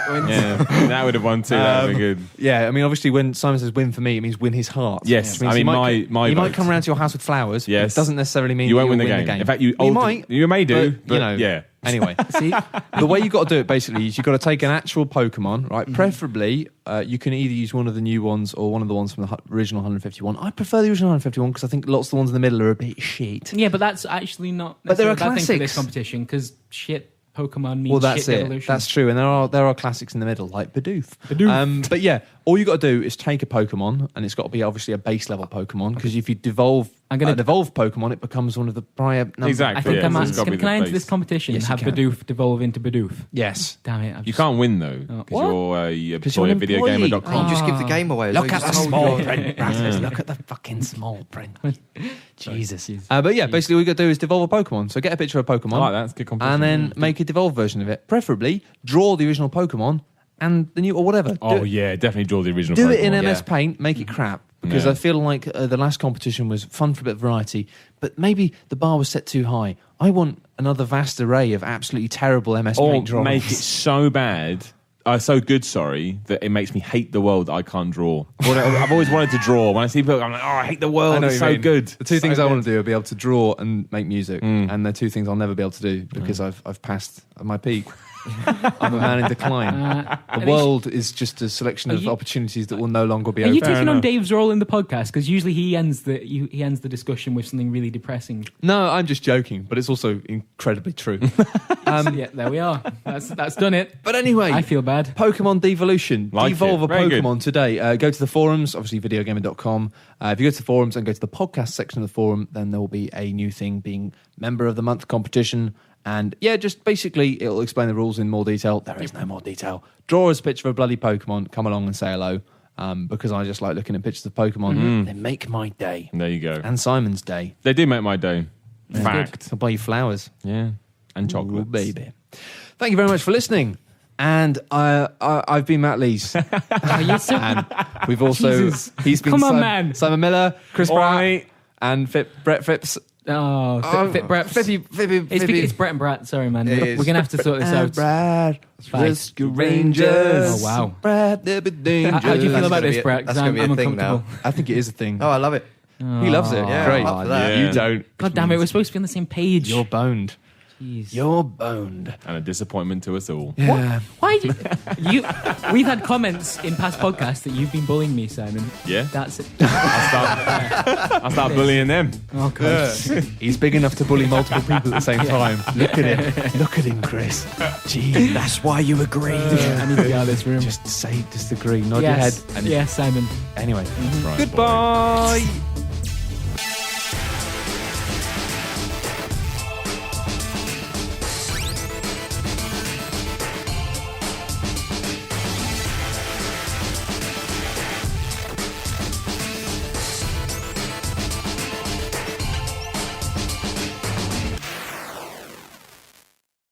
wins. Yeah, that would have won too. That would be good. Yeah, I mean, obviously, when Simon says "win for me," it means win his heart. Yes, Which means I mean, he might, my he might vote. come around to your house with flowers. But Yes. it doesn't necessarily mean You that won't you'll win the game. In fact, you might. You may do, but, but yeah. Anyway, see, the way you've got to do it basically is you've got to take an actual Pokemon, right? Preferably, you can either use one of the new ones or one of the ones from the original 151. I prefer the original 151 because I think lots of the ones in the middle are a bit shit. Yeah, but that's actually not But there are necessarily a bad thing for this classics. competition because shit Pokemon means Well, that's shit it. evolution. That's true, and there are classics in the middle, like Bidoof. But yeah, all you got to do is take a Pokemon, and it's got to be obviously a base level Pokemon because if you devolve an evolved Pokemon, it becomes one of the prior numbers. Exactly. I think Yeah, I'm so it's asked, gotta be can I the enter base. this competition Yes, and have you can. Bidoof devolve into Bidoof? Yes. Damn it. You can't win though What? because you're Because you're an employee. VideoGamer.com. You just give the game away. Look You at the just hold small your- print, Rasmus. Look at the fucking small print. Jesus. Jeez. But yeah, basically, all you got to do is devolve a Pokemon. So get a picture of a Pokemon. I like that. It's a good competition. And then make a devolved version of it. Preferably, draw the original Pokemon and the new, or whatever. Oh yeah, definitely draw the original. Do Pokemon. it in MS Yeah. Paint, make it crap. Because Yeah. I feel like the last competition was fun for a bit of variety, but maybe the bar was set too high. I want another vast array of absolutely terrible MS Or Paint drawings. make it so bad, so good, sorry, that it makes me hate the world that I can't draw. I've always wanted to draw. When I see people, I'm like, oh, I hate the I world. know It's what so you mean. good. The two So things I good. want to do are be able to draw and make music, and the two things I'll never be able to do because I've passed my peak. I'm a man in decline. The world is just a selection of opportunities that will no longer be open. Are you taking on Dave's role in the podcast? Because usually he ends the discussion with something really depressing. No, I'm just joking, but it's also incredibly true. Yeah, there we are. That's done it. But anyway, I feel bad. Pokemon Devolution. Devolve a Very Pokemon good. today. Go to the forums, obviously VideoGamer.com. If you go to the forums and go to the podcast section of the forum, then there will be a new thing being Member of the Month competition. And yeah, just basically it'll explain the rules in more detail. There is no more detail. Draw us a picture of a bloody Pokemon. Come along and say hello. Because I just like looking at pictures of Pokemon. They make my day. There you go. And Simon's day. They do make my day. That's Fact. I'll buy you flowers. Yeah. And chocolate. Ooh, baby. Thank you very much for listening. And I've been Matt Lees. And we've also... Jesus. He's been Come on, man. Simon Miller, Chris Pratt, and Brett Phipps. Fit Brett. It's Brett and Brat. Sorry, man. We're going to have to sort this out. Brad, Rescue Rangers. Oh, wow. Brad, they're dangerous. How do you feel about this, Brett? That's going to be a thing now. I think it is a thing. Oh, I love it. He loves it. Yeah, Great. I'm up for that. Yeah. You don't. God damn it, we're supposed to be on the same page. You're boned. Jeez. You're boned. And a disappointment to us all. Yeah. Why do you... We've had comments in past podcasts that you've been bullying me, Simon. Yeah? That's it. I'll start bullying them. Oh, God. He's big enough to bully multiple people at the same time. Look at him. Look at him, Chris. Gee, That's why you agree. I need to get out of this room. just disagree, nod your head. Yes, Simon. Anyway, Right, goodbye. boys.